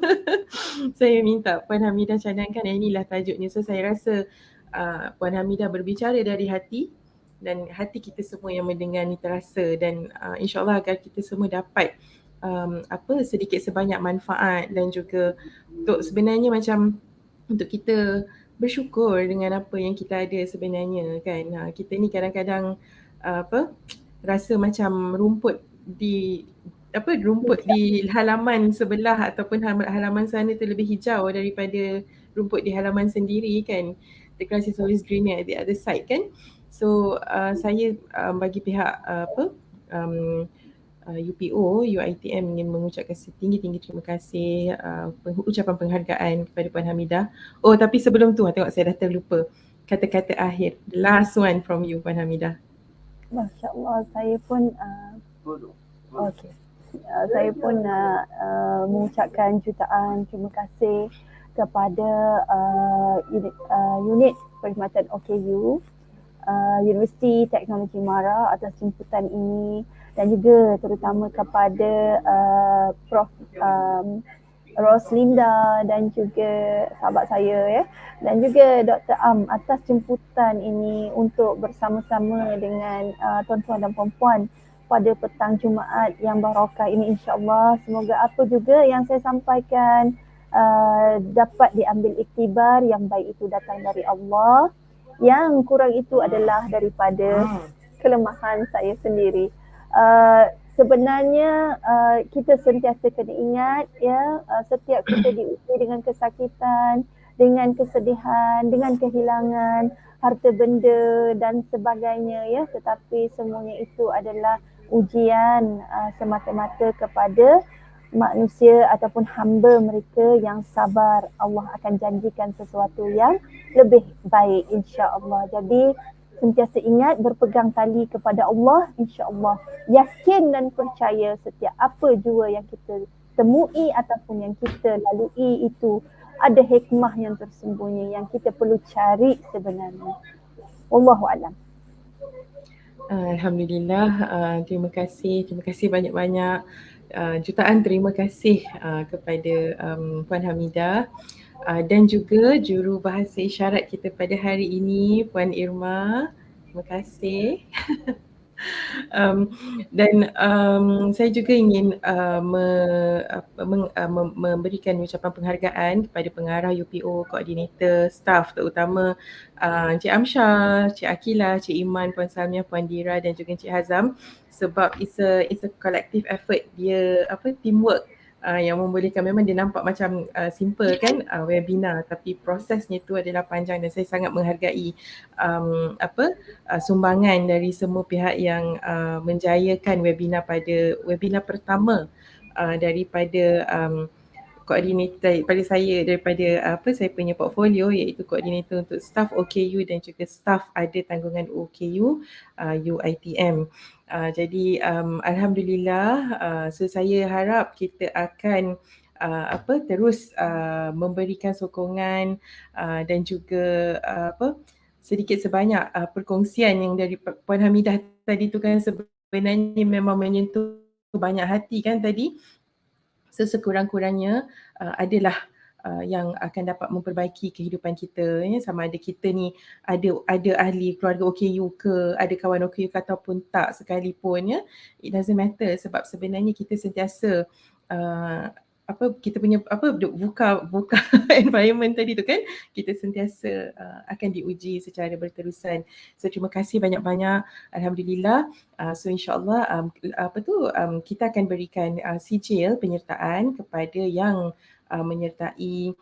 Saya minta Puan Hamidah cadangkan inilah tajuknya. So saya rasa Puan Hamidah berbicara dari hati dan hati kita semua yang mendengar ni terasa, dan insyaAllah agar kita semua dapat sedikit sebanyak manfaat dan juga untuk sebenarnya macam untuk kita bersyukur dengan apa yang kita ada sebenarnya kan. Kita ni kadang-kadang rasa macam rumput di halaman sebelah ataupun halaman sana tu lebih hijau daripada rumput di halaman sendiri kan. The grass is always greener at the other side kan. So saya bagi pihak UPO, UiTM ingin mengucapkan setinggi-tinggi terima kasih, ucapan penghargaan kepada Puan Hamidah. Oh, tapi sebelum tu tengok saya dah terlupa kata-kata akhir. The last one from you Puan Hamidah. Masya Allah, saya pun saya pun mengucapkan jutaan terima kasih kepada unit perkhidmatan OKU, Universiti Teknologi Mara atas jemputan ini, dan juga terutama kepada Prof Roslinda dan juga sahabat saya, ya, dan juga Dr. Am atas jemputan ini untuk bersama-sama dengan tuan-tuan dan puan-puan pada petang Jumaat yang barakah ini. InsyaAllah semoga apa juga yang saya sampaikan dapat diambil iktibar, yang baik itu datang dari Allah, yang kurang itu adalah daripada kelemahan saya sendiri. Sebenarnya kita sentiasa kena ingat, ya, setiap kita diuji dengan kesakitan, dengan kesedihan, dengan kehilangan harta benda dan sebagainya, ya, tetapi semuanya itu adalah ujian semata-mata kepada manusia ataupun hamba mereka yang sabar. Allah akan janjikan sesuatu yang lebih baik insya-Allah. Jadi sentiasa ingat, berpegang tali kepada Allah, insya-Allah. Yakin dan percaya setiap apa jua yang kita temui ataupun yang kita lalui itu ada hikmah yang tersembunyi yang kita perlu cari sebenarnya. Wallahu alam. Alhamdulillah, terima kasih banyak-banyak. Jutaan terima kasih kepada Puan Hamidah dan juga juru bahasa isyarat kita pada hari ini, Puan Irma. Terima kasih. Dan saya juga ingin memberikan ucapan penghargaan kepada pengarah UPO, koordinator, staff terutama Encik Amsyar, Cik Akila, Cik Iman, Puan Salmiah, Puan Dira dan juga Encik Hazam, sebab it's a collective effort. Dia teamwork yang membolehkan. Memang dia nampak macam simple kan webinar, tapi prosesnya tu adalah panjang dan saya sangat menghargai sumbangan dari semua pihak yang menjayakan webinar pertama daripada koordinator daripada saya, daripada saya punya portfolio, iaitu koordinator untuk staff OKU dan juga staff ada tanggungan OKU UITM. Jadi alhamdulillah, so saya harap kita akan terus memberikan sokongan dan juga sedikit sebanyak perkongsian yang dari Puan Hamidah tadi tu kan sebenarnya memang menyentuh banyak hati kan tadi. Sekurang-kurangnya adalah yang akan dapat memperbaiki kehidupan kita, ya. Sama ada kita ni ada ahli keluarga OKU ke, ada kawan OKU ke ataupun tak sekalipun, ya, it doesn't matter, sebab sebenarnya kita sentiasa kita punya buka environment tadi tu kan, kita sentiasa akan diuji secara berterusan. So terima kasih banyak-banyak, alhamdulillah. So insyaAllah kita akan berikan sijil penyertaan kepada yang menyertai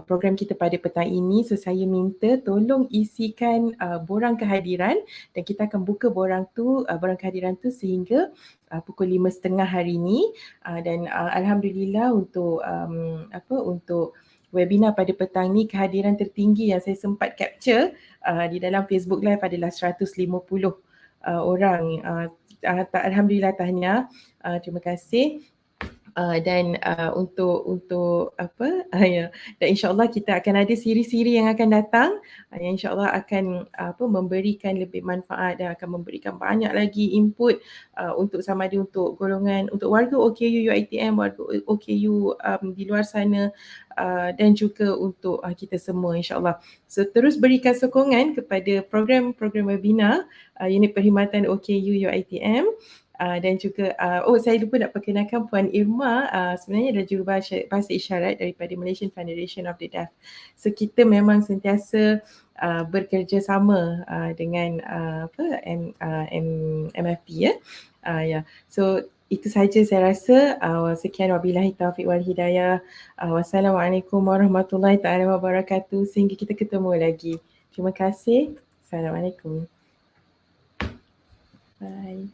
program kita pada petang ini. So saya minta tolong isikan borang kehadiran dan kita akan buka borang kehadiran tu sehingga pukul 5.30 hari ini. Dan alhamdulillah untuk webinar pada petang ni, kehadiran tertinggi yang saya sempat capture di dalam Facebook Live adalah 150 orang. Alhamdulillah, tahniah. Terima kasih. Dan untuk ya, dan insyaAllah kita akan ada siri-siri yang akan datang yang insyaAllah akan memberikan lebih manfaat dan akan memberikan banyak lagi input untuk sama ada untuk golongan, untuk warga OKU UiTM, warga OKU di luar sana dan juga untuk kita semua insyaAllah. So terus berikan sokongan kepada program-program webinar unit perkhidmatan OKU UiTM. Dan juga saya lupa nak perkenalkan Puan Irma, sebenarnya adalah jurubahasa isyarat daripada Malaysian Federation of the Deaf. So kita memang sentiasa bekerjasama dengan MFP, ya. Ya. So itu saja saya rasa. Sekian, wabillahi taufiq wal hidayah. Wassalamualaikum warahmatullahi taala wabarakatuh. Sehingga kita ketemu lagi. Terima kasih. Assalamualaikum. Bye.